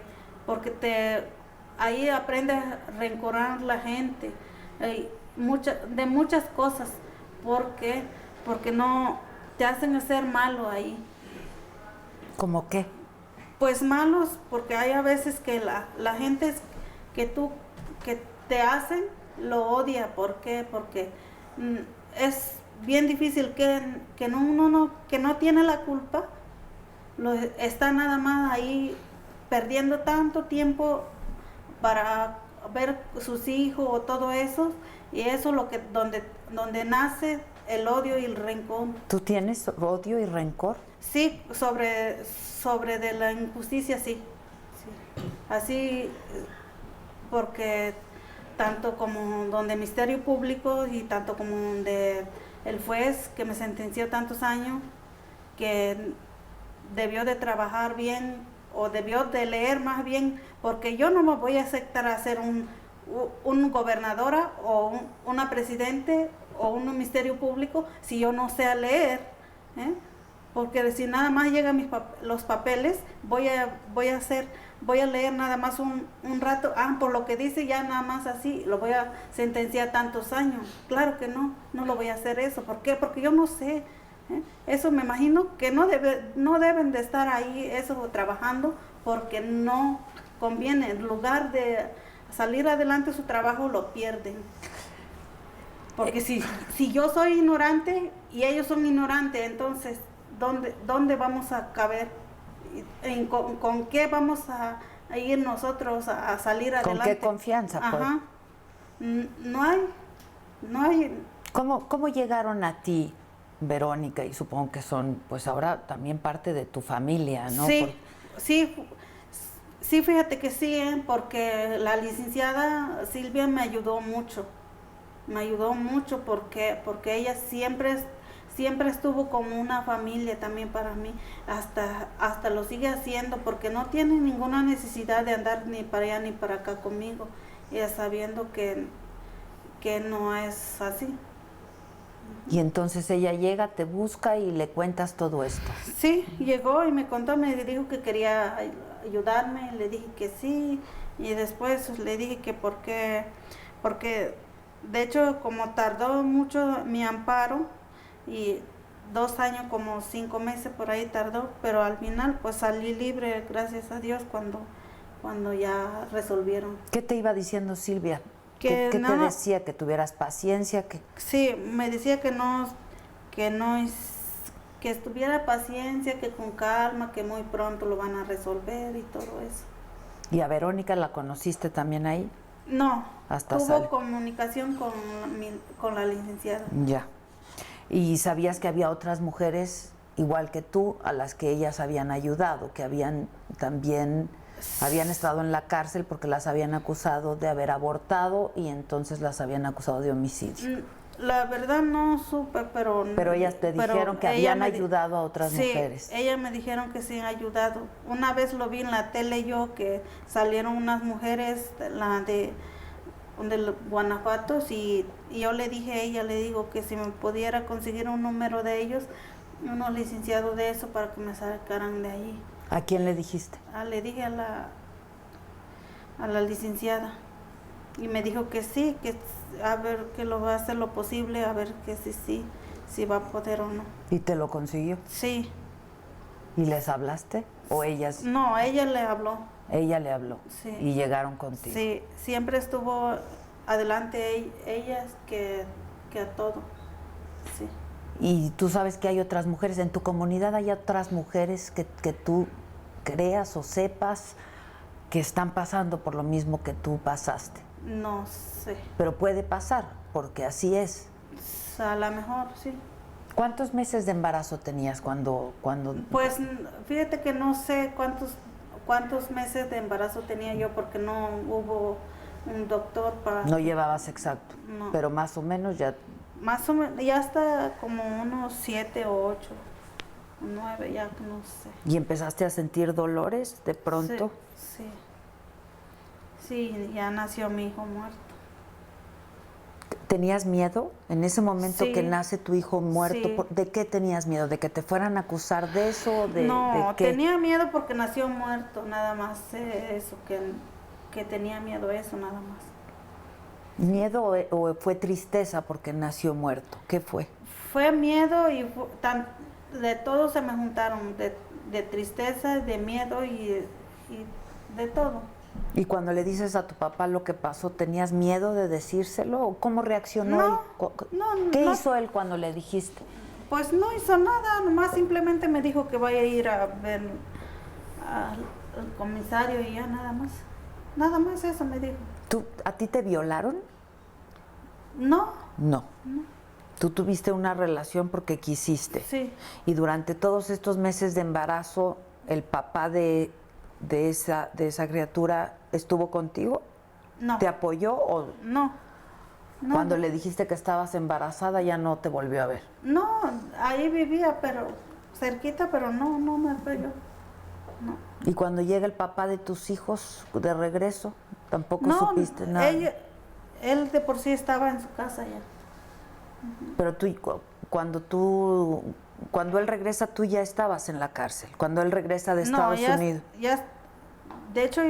[SPEAKER 2] ahí aprendes a rencorar la gente, de muchas cosas. ¿Por qué? Porque no te hacen hacer malo ahí.
[SPEAKER 1] ¿Cómo qué?
[SPEAKER 2] Pues malos, porque hay a veces que la gente que te hacen lo odia. ¿Por qué? Porque es bien difícil que uno que no tiene la culpa, está nada más ahí perdiendo tanto tiempo para ver sus hijos o todo eso, y eso es donde nace el odio y el rencor.
[SPEAKER 1] ¿Tú tienes odio y rencor?
[SPEAKER 2] Sí, sobre de la injusticia, sí. Así, porque tanto como donde el Ministerio Público y tanto como donde el juez que me sentenció tantos años, que debió de trabajar bien o debió de leer más bien, porque yo no me voy a aceptar a ser un gobernadora o una presidente o un ministerio público si yo no sé leer, ¿eh? porque si nada más llegan los papeles, voy a leer nada más un rato, por lo que dice ya nada más así, lo voy a sentenciar tantos años. Claro que no lo voy a hacer eso. ¿Por qué? Porque yo no sé. Eso me imagino que no deben de estar ahí eso trabajando, porque no conviene. En lugar de salir adelante su trabajo, lo pierden. Porque si yo soy ignorante y ellos son ignorantes, entonces, ¿dónde vamos a caber? ¿Con qué vamos a ir nosotros a salir adelante?
[SPEAKER 1] ¿Con qué confianza?
[SPEAKER 2] Ajá. No hay.
[SPEAKER 1] ¿Cómo llegaron a ti, Verónica? Y supongo que son, pues ahora también parte de tu familia, ¿no?
[SPEAKER 2] Sí, fíjate que sí, porque la licenciada Silvia me ayudó mucho porque ella siempre estuvo como una familia también para mí, hasta lo sigue haciendo, porque no tiene ninguna necesidad de andar ni para allá ni para acá conmigo, ella sabiendo que no es así.
[SPEAKER 1] Y entonces ella llega, te busca y le cuentas todo esto.
[SPEAKER 2] Sí, llegó y me contó, me dijo que quería ayudarme, le dije que sí, y después le dije que porque de hecho como tardó mucho mi amparo, y 2 años, como 5 meses por ahí tardó, pero al final pues salí libre, gracias a Dios, cuando ya resolvieron.
[SPEAKER 1] ¿Qué te iba diciendo Silvia?
[SPEAKER 2] Que
[SPEAKER 1] ¿Qué te decía? ¿Que tuvieras paciencia?
[SPEAKER 2] Sí, me decía que estuviera paciencia, que con calma, que muy pronto lo van a resolver y todo eso.
[SPEAKER 1] ¿Y a Verónica la conociste también ahí?
[SPEAKER 2] No,
[SPEAKER 1] Hasta
[SPEAKER 2] tuvo comunicación con la licenciada.
[SPEAKER 1] Ya. ¿Y sabías que había otras mujeres igual que tú a las que ellas habían ayudado, que habían estado en la cárcel porque las habían acusado de haber abortado y entonces las habían acusado de homicidio?
[SPEAKER 2] La verdad no supe, pero
[SPEAKER 1] ellas te dijeron que habían ayudado a otras mujeres.
[SPEAKER 2] Sí, ellas me dijeron que sí han ayudado. Una vez lo vi en la tele yo, que salieron unas mujeres de Guanajuato, y yo le dije a ella, le digo que si me pudiera conseguir un número de ellos, unos licenciados de eso, para que me sacaran de allí.
[SPEAKER 1] ¿A quién le dijiste?
[SPEAKER 2] Le dije a la licenciada, y me dijo que sí, que a ver, que lo va a hacer lo posible, a ver que si va a poder o no.
[SPEAKER 1] ¿Y te lo consiguió?
[SPEAKER 2] Sí.
[SPEAKER 1] ¿Y les hablaste? ¿O ellas?
[SPEAKER 2] No, ella le habló.
[SPEAKER 1] Ella le habló.
[SPEAKER 2] Sí.
[SPEAKER 1] ¿Y llegaron contigo?
[SPEAKER 2] Sí, siempre estuvo adelante ellas que a todo. Sí.
[SPEAKER 1] Y tú sabes que hay otras mujeres, en tu comunidad hay otras mujeres que tú creas o sepas que están pasando por lo mismo que tú pasaste.
[SPEAKER 2] No sé.
[SPEAKER 1] Pero puede pasar, porque así es.
[SPEAKER 2] A lo mejor, sí.
[SPEAKER 1] ¿Cuántos meses de embarazo tenías cuando?
[SPEAKER 2] Pues fíjate que no sé cuántos meses de embarazo tenía yo, porque no hubo un doctor para...
[SPEAKER 1] No llevabas exacto,
[SPEAKER 2] no.
[SPEAKER 1] Pero más o menos ya...
[SPEAKER 2] Más o menos, ya hasta como unos 7 o 8, 9, ya no sé.
[SPEAKER 1] ¿Y empezaste a sentir dolores de pronto?
[SPEAKER 2] Sí. Sí, ya nació mi hijo muerto.
[SPEAKER 1] ¿Tenías miedo en ese momento
[SPEAKER 2] Sí.
[SPEAKER 1] que nace tu hijo muerto?
[SPEAKER 2] Sí.
[SPEAKER 1] ¿De qué tenías miedo? ¿De que te fueran a acusar de eso?
[SPEAKER 2] No,
[SPEAKER 1] ¿de qué?
[SPEAKER 2] tenía miedo porque nació muerto, nada más eso, que tenía miedo eso, nada más.
[SPEAKER 1] ¿Miedo o fue tristeza porque nació muerto? ¿Qué fue?
[SPEAKER 2] Fue miedo y de todo se me juntaron, de tristeza, de miedo y de todo.
[SPEAKER 1] Y cuando le dices a tu papá lo que pasó, ¿tenías miedo de decírselo? ¿O cómo reaccionó
[SPEAKER 2] No,
[SPEAKER 1] él? ¿Qué hizo él cuando le dijiste?
[SPEAKER 2] Pues no hizo nada, nomás simplemente me dijo que vaya a ir a ver al comisario y ya nada más. Nada más eso me dijo.
[SPEAKER 1] ¿A ti te violaron?
[SPEAKER 2] No.
[SPEAKER 1] No. Tú tuviste una relación porque quisiste.
[SPEAKER 2] Sí.
[SPEAKER 1] Y durante todos estos meses de embarazo, ¿el papá de esa criatura estuvo contigo?
[SPEAKER 2] No.
[SPEAKER 1] ¿Te apoyó o
[SPEAKER 2] No.
[SPEAKER 1] cuando le dijiste que estabas embarazada ya no te volvió a ver?
[SPEAKER 2] No, ahí vivía, pero cerquita, pero no me apoyó. No.
[SPEAKER 1] ¿Y cuando llega el papá de tus hijos de regreso, tampoco
[SPEAKER 2] No,
[SPEAKER 1] supiste nada?
[SPEAKER 2] Él de por sí estaba en su casa ya.
[SPEAKER 1] Pero tú, cuando tú cuando él regresa tú ya estabas en la cárcel, cuando él regresa de Estados Unidos.
[SPEAKER 2] Ya, de hecho,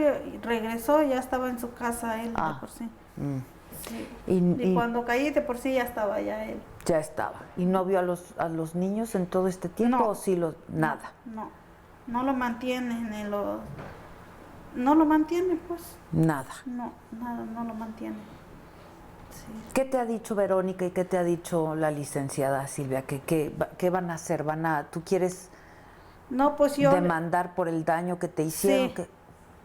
[SPEAKER 2] regresó, ya estaba en su casa él, de por sí. Sí. Y cuando caí, de por sí ya estaba ya él.
[SPEAKER 1] Ya estaba. ¿Y no vio a los niños en todo este tiempo o sí nada?
[SPEAKER 2] No lo mantiene, no lo mantiene, pues.
[SPEAKER 1] Nada.
[SPEAKER 2] No, nada, no lo mantiene. Sí.
[SPEAKER 1] ¿Qué te ha dicho Verónica y qué te ha dicho la licenciada Silvia? ¿Qué van a hacer? ¿Tú quieres
[SPEAKER 2] pues yo
[SPEAKER 1] demandar por el daño que te hicieron?
[SPEAKER 2] Sí.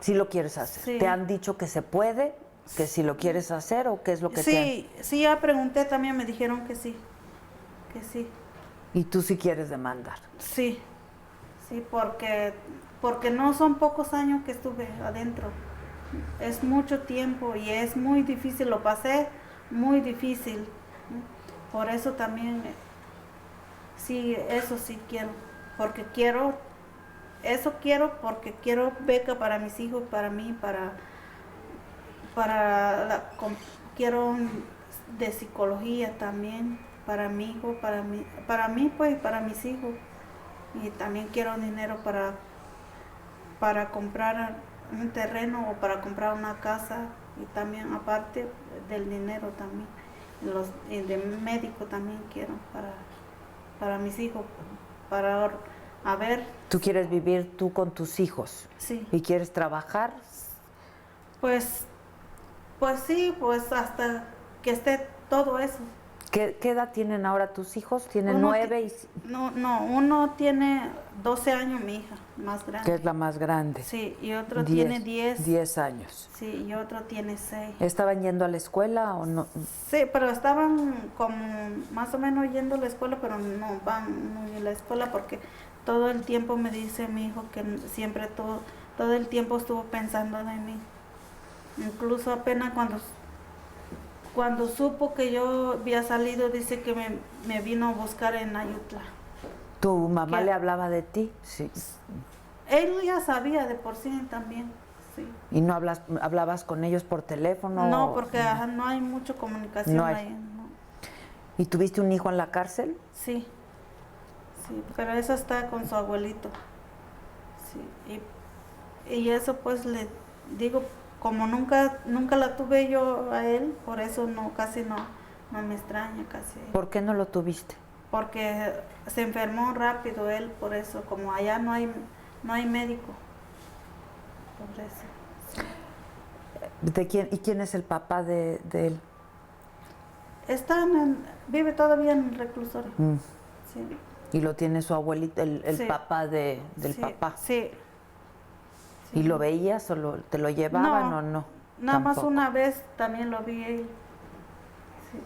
[SPEAKER 1] ¿Sí lo quieres hacer?
[SPEAKER 2] Sí.
[SPEAKER 1] ¿Te han dicho que se puede? ¿Que si lo quieres hacer o qué es lo que
[SPEAKER 2] Sí, ya pregunté también, me dijeron que sí.
[SPEAKER 1] ¿Y tú sí quieres demandar?
[SPEAKER 2] Sí, porque no son pocos años que estuve adentro. Es mucho tiempo y es muy difícil, lo pasé muy difícil. Por eso también, sí, eso sí quiero, porque quiero beca para mis hijos, para mí, quiero de psicología también, para mi hijo, para mí pues, para mis hijos. Y también quiero dinero para comprar un terreno o para comprar una casa, y también aparte del dinero también, y de médico también quiero para mis hijos, a ver.
[SPEAKER 1] ¿Tú quieres vivir tú con tus hijos?
[SPEAKER 2] Sí.
[SPEAKER 1] ¿Y quieres trabajar?
[SPEAKER 2] Pues sí, pues hasta que esté todo eso.
[SPEAKER 1] ¿Qué edad tienen ahora tus hijos? ¿Tienen 9 y...?
[SPEAKER 2] No, uno tiene 12 años, mi hija, más grande.
[SPEAKER 1] Que es la más grande.
[SPEAKER 2] Sí, y otro tiene 10.
[SPEAKER 1] 10 años.
[SPEAKER 2] Sí, y otro tiene 6.
[SPEAKER 1] ¿Estaban yendo a la escuela o no?
[SPEAKER 2] Sí, pero estaban como más o menos yendo a la escuela, pero no van muy a la escuela porque todo el tiempo me dice mi hijo que siempre todo el tiempo estuvo pensando en mí. Incluso apenas cuando supo que yo había salido, dice que me vino a buscar en Ayutla.
[SPEAKER 1] ¿Tu mamá le hablaba de ti? Sí.
[SPEAKER 2] Él ya sabía de por sí también, sí.
[SPEAKER 1] ¿Y no hablabas con ellos por teléfono?
[SPEAKER 2] No, porque no hay mucha comunicación ahí. No.
[SPEAKER 1] ¿Y tuviste un hijo en la cárcel?
[SPEAKER 2] Sí, pero eso está con su abuelito. Sí, y eso pues le digo, como nunca la tuve yo a él, por eso casi no me extraña casi.
[SPEAKER 1] ¿Por qué no lo tuviste?
[SPEAKER 2] Porque se enfermó rápido él, por eso, como allá no hay médico. Por eso. Sí.
[SPEAKER 1] ¿De quién? ¿Y quién es el papá de él?
[SPEAKER 2] Vive todavía en el reclusorio. Sí.
[SPEAKER 1] ¿Y lo tiene su abuelito, el
[SPEAKER 2] Sí.
[SPEAKER 1] papá del papá?
[SPEAKER 2] Sí.
[SPEAKER 1] ¿Y lo veías o te lo llevaban o no?
[SPEAKER 2] Nada más
[SPEAKER 1] Tampoco.
[SPEAKER 2] una vez también lo vi él. Sí.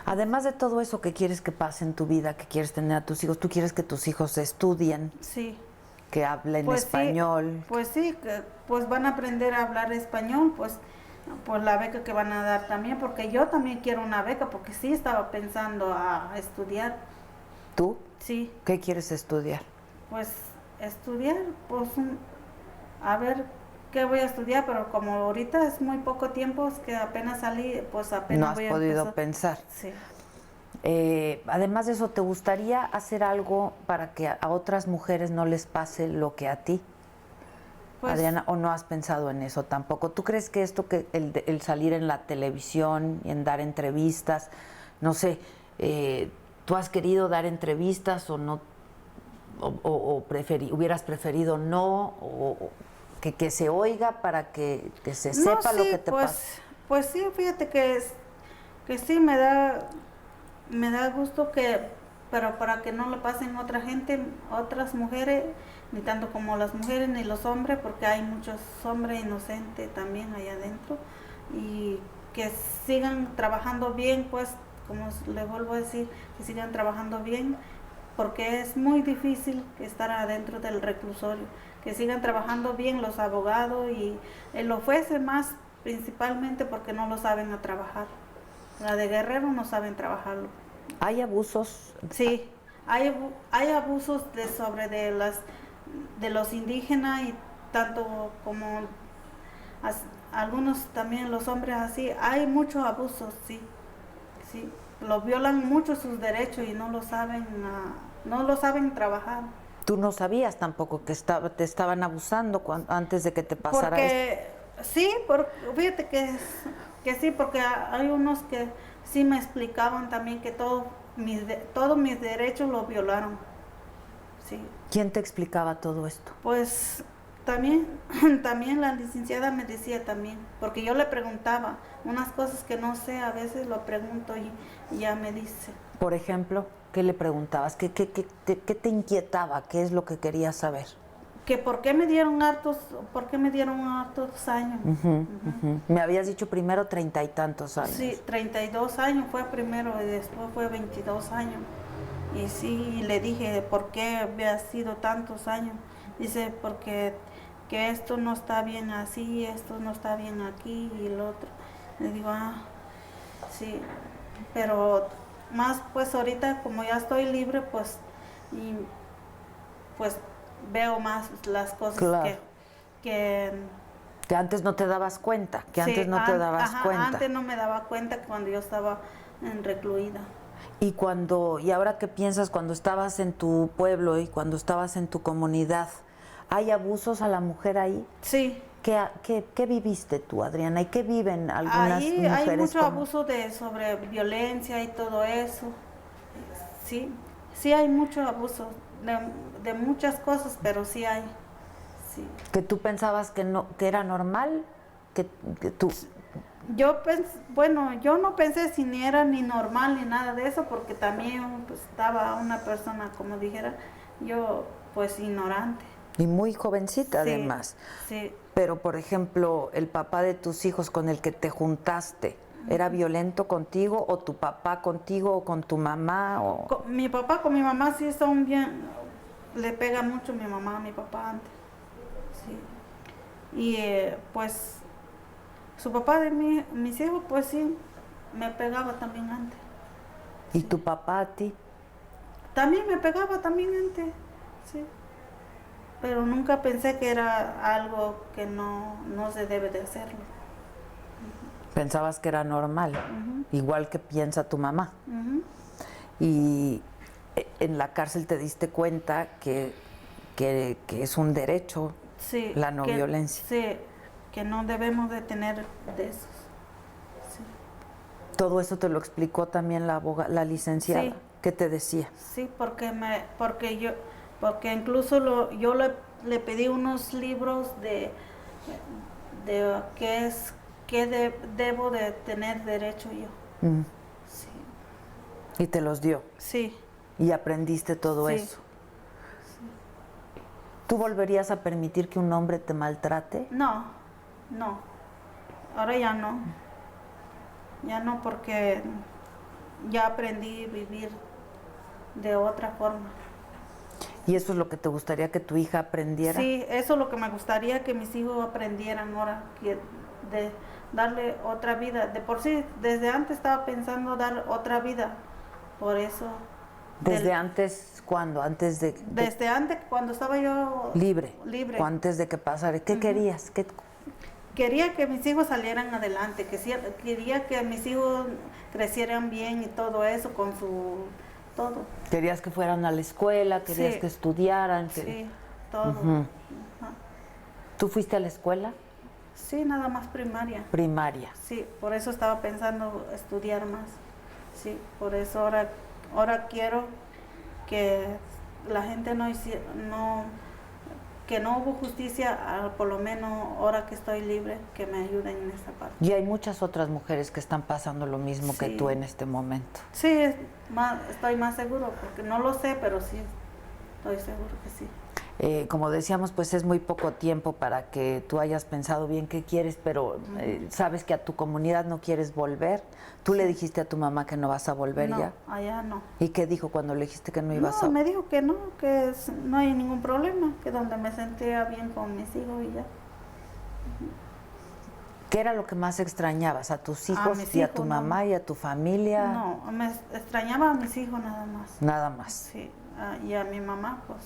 [SPEAKER 1] Además de todo eso que quieres que pase en tu vida, que quieres tener a tus hijos, tú quieres que tus hijos estudien,
[SPEAKER 2] Sí.
[SPEAKER 1] que hablen
[SPEAKER 2] Pues
[SPEAKER 1] español.
[SPEAKER 2] Sí, pues sí, pues van a aprender a hablar español, pues la beca que van a dar también, porque yo también quiero una beca, porque sí estaba pensando a estudiar.
[SPEAKER 1] ¿Tú?
[SPEAKER 2] Sí.
[SPEAKER 1] ¿Qué quieres estudiar?
[SPEAKER 2] Pues estudiar, pues a ver qué voy a estudiar, pero como ahorita es muy poco tiempo, es que apenas salí, pues apenas
[SPEAKER 1] No has
[SPEAKER 2] voy a
[SPEAKER 1] podido
[SPEAKER 2] empezar.
[SPEAKER 1] pensar.
[SPEAKER 2] Sí.
[SPEAKER 1] Además de eso, ¿te gustaría hacer algo para que a otras mujeres no les pase lo que a ti?
[SPEAKER 2] Pues,
[SPEAKER 1] Adriana, ¿o no has pensado en eso tampoco? ¿Tú crees que esto, que el salir en la televisión y en dar entrevistas, no sé, tú has querido dar entrevistas o no, o hubieras preferido no, o que se oiga para que se sepa lo que te pasa?
[SPEAKER 2] Pues sí, fíjate que sí me da gusto pero para que no lo pasen otra gente, otras mujeres, ni tanto como las mujeres ni los hombres, porque hay muchos hombres inocentes también allá adentro, y que sigan trabajando bien, pues, como les vuelvo a decir, que sigan trabajando bien, porque es muy difícil estar adentro del reclusorio, que sigan trabajando bien los abogados y los jueces más principalmente porque no lo saben a trabajar. La de Guerrero no saben trabajarlo.
[SPEAKER 1] ¿Hay abusos?
[SPEAKER 2] Sí, hay abusos de los indígenas y tanto como algunos también los hombres así. Hay muchos abusos, sí. sí, los violan mucho sus derechos y no lo saben, no lo saben trabajar.
[SPEAKER 1] Tú no sabías tampoco que te estaban abusando antes de que te pasara esto.
[SPEAKER 2] Porque sí, fíjate que sí, porque hay unos que sí me explicaban también que todos mis derechos los violaron. Sí.
[SPEAKER 1] ¿Quién te explicaba todo esto?
[SPEAKER 2] Pues también la licenciada me decía también, porque yo le preguntaba unas cosas que no sé, a veces lo pregunto y ya me dice.
[SPEAKER 1] Por ejemplo, ¿qué le preguntabas? ¿Qué te inquietaba? ¿Qué es lo que querías saber?
[SPEAKER 2] Que por qué me dieron hartos años.
[SPEAKER 1] Me habías dicho primero 30 y tantos años.
[SPEAKER 2] Sí, 32 años fue primero y después fue 22 años. Y sí, le dije, ¿por qué había sido tantos años? Dice, porque que esto no está bien así, esto no está bien aquí y el otro. Le digo, sí, pero más pues ahorita como ya estoy libre, pues, pues veo más las cosas
[SPEAKER 1] claro.
[SPEAKER 2] que
[SPEAKER 1] antes no te dabas cuenta,
[SPEAKER 2] sí,
[SPEAKER 1] antes no te dabas cuenta.
[SPEAKER 2] Antes no me daba cuenta cuando yo estaba recluida.
[SPEAKER 1] Y ahora qué piensas cuando estabas en tu pueblo y cuando estabas en tu comunidad, ¿hay abusos a la mujer ahí?
[SPEAKER 2] Sí.
[SPEAKER 1] ¿Qué viviste tú, Adriana? ¿Y qué viven algunas mujeres?
[SPEAKER 2] Hay mucho abuso sobre violencia y todo eso. Sí hay mucho abuso de muchas cosas, pero sí hay. Sí.
[SPEAKER 1] ¿Que tú pensabas que era normal? Que tú...
[SPEAKER 2] Yo no pensé si ni era ni normal ni nada de eso, porque también pues, estaba una persona, como dijera, yo pues ignorante.
[SPEAKER 1] Y muy jovencita
[SPEAKER 2] sí,
[SPEAKER 1] además.
[SPEAKER 2] Sí.
[SPEAKER 1] Pero, por ejemplo, el papá de tus hijos con el que te juntaste, ¿era violento contigo o tu papá contigo o con tu mamá?
[SPEAKER 2] Mi papá con mi mamá sí son bien, le pega mucho mi mamá a mi papá antes. Sí. Y pues su papá de mis hijos pues sí, me pegaba también antes.
[SPEAKER 1] ¿Y tu papá a ti?
[SPEAKER 2] También me pegaba también antes, sí. Pero nunca pensé que era algo que no se debe de hacerlo.
[SPEAKER 1] Pensabas que era normal, igual que piensa tu mamá. Y en la cárcel te diste cuenta que es un derecho,
[SPEAKER 2] sí,
[SPEAKER 1] la no violencia.
[SPEAKER 2] Sí, que no debemos de tener de esos. Sí.
[SPEAKER 1] ¿Todo eso te lo explicó también la licenciada?
[SPEAKER 2] Sí.
[SPEAKER 1] ¿Qué te decía?
[SPEAKER 2] Sí, porque incluso yo le pedí unos libros de qué debo de tener derecho yo. Sí.
[SPEAKER 1] ¿Y te los dio?
[SPEAKER 2] Sí.
[SPEAKER 1] ¿Y aprendiste todo
[SPEAKER 2] sí.
[SPEAKER 1] eso? Sí. ¿Tú volverías a permitir que un hombre te maltrate?
[SPEAKER 2] No. Ahora ya no. Ya no, porque ya aprendí a vivir de otra forma.
[SPEAKER 1] ¿Y eso es lo que te gustaría que tu hija aprendiera?
[SPEAKER 2] Sí, eso es lo que me gustaría que mis hijos aprendieran ahora, de darle otra vida. De por sí, desde antes estaba pensando dar otra vida, por eso.
[SPEAKER 1] ¿Desde antes cuándo?
[SPEAKER 2] Desde antes, cuando estaba yo
[SPEAKER 1] libre.
[SPEAKER 2] Libre.
[SPEAKER 1] Antes de que pasara. ¿Qué querías?
[SPEAKER 2] Quería que mis hijos salieran adelante, quería que mis hijos crecieran bien y todo eso con su... todo.
[SPEAKER 1] ¿Querías que fueran a la escuela? ¿Querías que estudiaran?
[SPEAKER 2] Sí, todo.
[SPEAKER 1] ¿Tú fuiste a la escuela?
[SPEAKER 2] Sí, nada más primaria.
[SPEAKER 1] Primaria.
[SPEAKER 2] Sí, por eso estaba pensando estudiar más. Sí, por eso ahora quiero que la gente que no hubo justicia, por lo menos ahora que estoy libre, que me ayuden en esta parte.
[SPEAKER 1] Y hay muchas otras mujeres que están pasando lo mismo que tú en este momento.
[SPEAKER 2] Sí, estoy más seguro, porque no lo sé, pero sí, estoy seguro que sí.
[SPEAKER 1] Como decíamos, pues es muy poco tiempo para que tú hayas pensado bien qué quieres, pero sabes que a tu comunidad no quieres volver. ¿Tú le dijiste a tu mamá que no vas a volver ya?
[SPEAKER 2] No, allá no.
[SPEAKER 1] ¿Y qué dijo cuando le dijiste que no ibas a volver?
[SPEAKER 2] No, me dijo que no, no hay ningún problema, que donde me sentía bien con mis hijos y ya.
[SPEAKER 1] ¿Qué era lo que más extrañabas? ¿A tus hijos y a tu mamá y a tu familia?
[SPEAKER 2] No, me extrañaba a mis hijos nada más.
[SPEAKER 1] Nada más.
[SPEAKER 2] Sí, y a mi mamá, pues.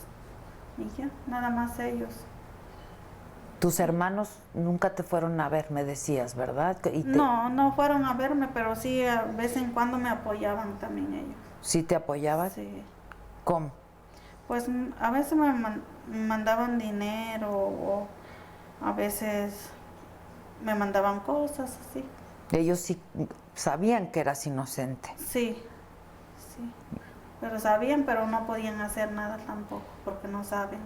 [SPEAKER 2] Y ya, nada más ellos.
[SPEAKER 1] Tus hermanos nunca te fueron a ver, me decías, ¿verdad?
[SPEAKER 2] No, no fueron a verme, pero sí a vez en cuando me apoyaban también ellos.
[SPEAKER 1] ¿Sí te apoyaban?
[SPEAKER 2] Sí.
[SPEAKER 1] ¿Cómo?
[SPEAKER 2] Pues a veces me mandaban dinero o a veces me mandaban cosas así.
[SPEAKER 1] Ellos sí sabían que eras inocente.
[SPEAKER 2] Sí, sí. Pero sabían, pero no podían hacer nada tampoco, porque no saben.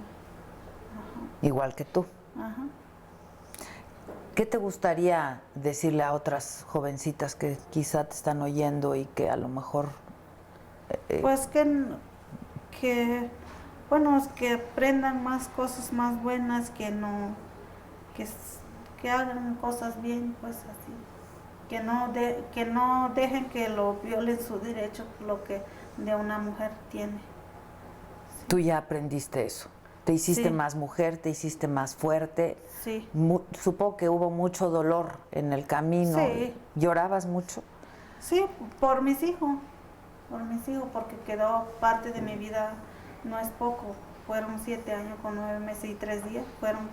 [SPEAKER 1] Igual que tú.
[SPEAKER 2] Ajá.
[SPEAKER 1] ¿Qué te gustaría decirle a otras jovencitas que quizá te están oyendo y que a lo mejor...
[SPEAKER 2] Pues bueno, es que aprendan más cosas más buenas, que no, que hagan cosas bien, pues así. Que no dejen que lo violen su derecho, lo que de una mujer tiene. Sí.
[SPEAKER 1] Tú ya aprendiste eso. Te hiciste
[SPEAKER 2] Sí.
[SPEAKER 1] más mujer, te hiciste más fuerte.
[SPEAKER 2] Sí.
[SPEAKER 1] Supongo que hubo mucho dolor en el camino.
[SPEAKER 2] Sí.
[SPEAKER 1] ¿Llorabas mucho?
[SPEAKER 2] Sí, por mis hijos, porque quedó parte de mi vida, no es poco, fueron 7 años con 9 meses y 3 días, fueron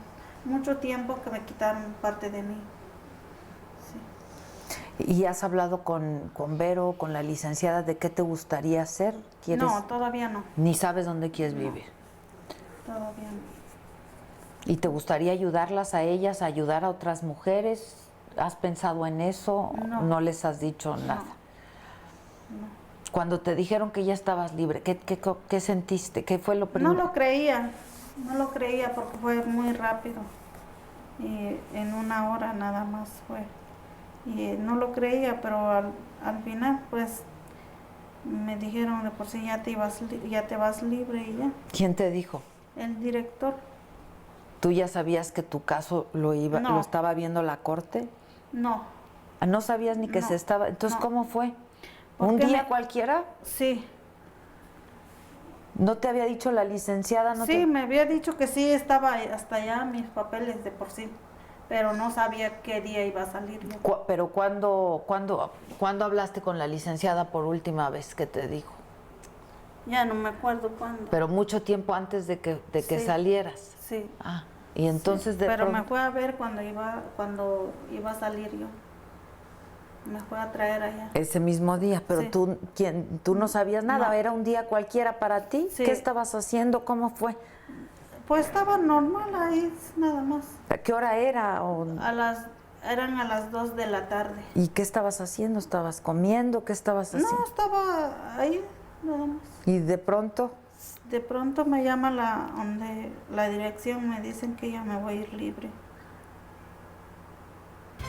[SPEAKER 2] mucho tiempo que me quitaron parte de mí. Sí.
[SPEAKER 1] ¿Y has hablado con Vero, con la licenciada, de qué te gustaría hacer?
[SPEAKER 2] No, todavía no.
[SPEAKER 1] Ni sabes dónde quieres vivir.
[SPEAKER 2] Todavía no.
[SPEAKER 1] ¿Y te gustaría ayudarlas a ellas, ayudar a otras mujeres? ¿Has pensado en eso?
[SPEAKER 2] No.
[SPEAKER 1] ¿No les has dicho nada?
[SPEAKER 2] No.
[SPEAKER 1] Cuando te dijeron que ya estabas libre, ¿qué sentiste? ¿Qué fue lo
[SPEAKER 2] No
[SPEAKER 1] primero?
[SPEAKER 2] lo creía porque fue muy rápido. Y en 1 hora nada más fue. Y no lo creía, pero al final pues me dijeron de por sí ya te vas libre y ya.
[SPEAKER 1] ¿Quién te dijo?
[SPEAKER 2] El director.
[SPEAKER 1] ¿Tú ya sabías que tu caso lo estaba viendo la corte?
[SPEAKER 2] No.
[SPEAKER 1] ¿No sabías ni que
[SPEAKER 2] No.
[SPEAKER 1] se estaba? Entonces,
[SPEAKER 2] No.
[SPEAKER 1] ¿cómo fue?
[SPEAKER 2] ¿Por
[SPEAKER 1] ¿Un
[SPEAKER 2] qué
[SPEAKER 1] día
[SPEAKER 2] me-
[SPEAKER 1] cualquiera?
[SPEAKER 2] Sí.
[SPEAKER 1] ¿No te había dicho la licenciada?
[SPEAKER 2] Sí, me había dicho que sí estaba hasta allá mis papeles de por sí, pero no sabía qué día iba a salir yo.
[SPEAKER 1] Pero ¿cuándo hablaste con la licenciada por última vez que te dijo?
[SPEAKER 2] Ya no me acuerdo cuándo.
[SPEAKER 1] Pero mucho tiempo antes de que
[SPEAKER 2] Sí.
[SPEAKER 1] salieras.
[SPEAKER 2] Sí.
[SPEAKER 1] Ah, y entonces
[SPEAKER 2] Sí,
[SPEAKER 1] de
[SPEAKER 2] pero me
[SPEAKER 1] pronto...
[SPEAKER 2] fue a ver cuando iba a salir yo. Me fue a traer allá.
[SPEAKER 1] Ese mismo día, pero
[SPEAKER 2] Sí.
[SPEAKER 1] tú no sabías nada,
[SPEAKER 2] No.
[SPEAKER 1] ¿era un día cualquiera para ti?
[SPEAKER 2] Sí.
[SPEAKER 1] ¿Qué estabas haciendo? ¿Cómo fue?
[SPEAKER 2] Pues estaba normal ahí, nada más.
[SPEAKER 1] ¿A qué hora era?
[SPEAKER 2] Eran a las 2 de la tarde.
[SPEAKER 1] ¿Y qué estabas haciendo? ¿Estabas comiendo? ¿Qué estabas haciendo?
[SPEAKER 2] No, estaba ahí, nada más.
[SPEAKER 1] Y de pronto,
[SPEAKER 2] De pronto me llama la dirección, me dicen que ya me voy a ir libre.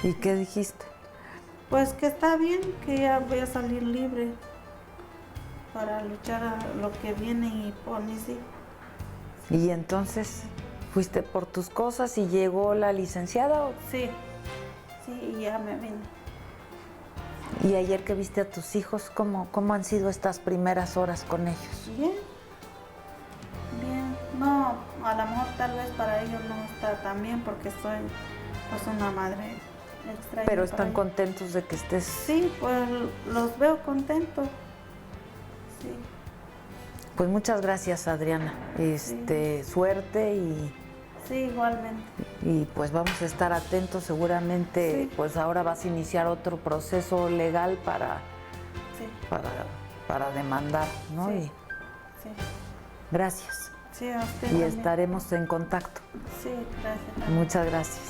[SPEAKER 1] ¿y qué dijiste?
[SPEAKER 2] Pues que está bien, que ya voy a salir libre para luchar a lo que viene y por mis hijos.
[SPEAKER 1] Y entonces fuiste por tus cosas y llegó la licenciada.
[SPEAKER 2] Sí, y ya me vine.
[SPEAKER 1] Y ayer que viste a tus hijos, ¿cómo han sido estas primeras horas con ellos?
[SPEAKER 2] Bien, bien. No, a lo mejor tal vez para ellos no está tan bien porque soy pues una madre extraña.
[SPEAKER 1] Pero
[SPEAKER 2] para
[SPEAKER 1] están
[SPEAKER 2] ellos.
[SPEAKER 1] contentos de que estés...
[SPEAKER 2] Sí, pues los veo contentos. Sí.
[SPEAKER 1] Pues muchas gracias, Adriana. Suerte
[SPEAKER 2] Sí, igualmente.
[SPEAKER 1] y pues vamos a estar atentos. Seguramente,
[SPEAKER 2] Sí.
[SPEAKER 1] pues ahora vas a iniciar otro proceso legal
[SPEAKER 2] Sí,
[SPEAKER 1] para demandar, ¿no?
[SPEAKER 2] Sí.
[SPEAKER 1] Y
[SPEAKER 2] sí.
[SPEAKER 1] gracias.
[SPEAKER 2] Sí, a usted
[SPEAKER 1] Y
[SPEAKER 2] también.
[SPEAKER 1] estaremos en contacto.
[SPEAKER 2] Sí, gracias.
[SPEAKER 1] Muchas gracias.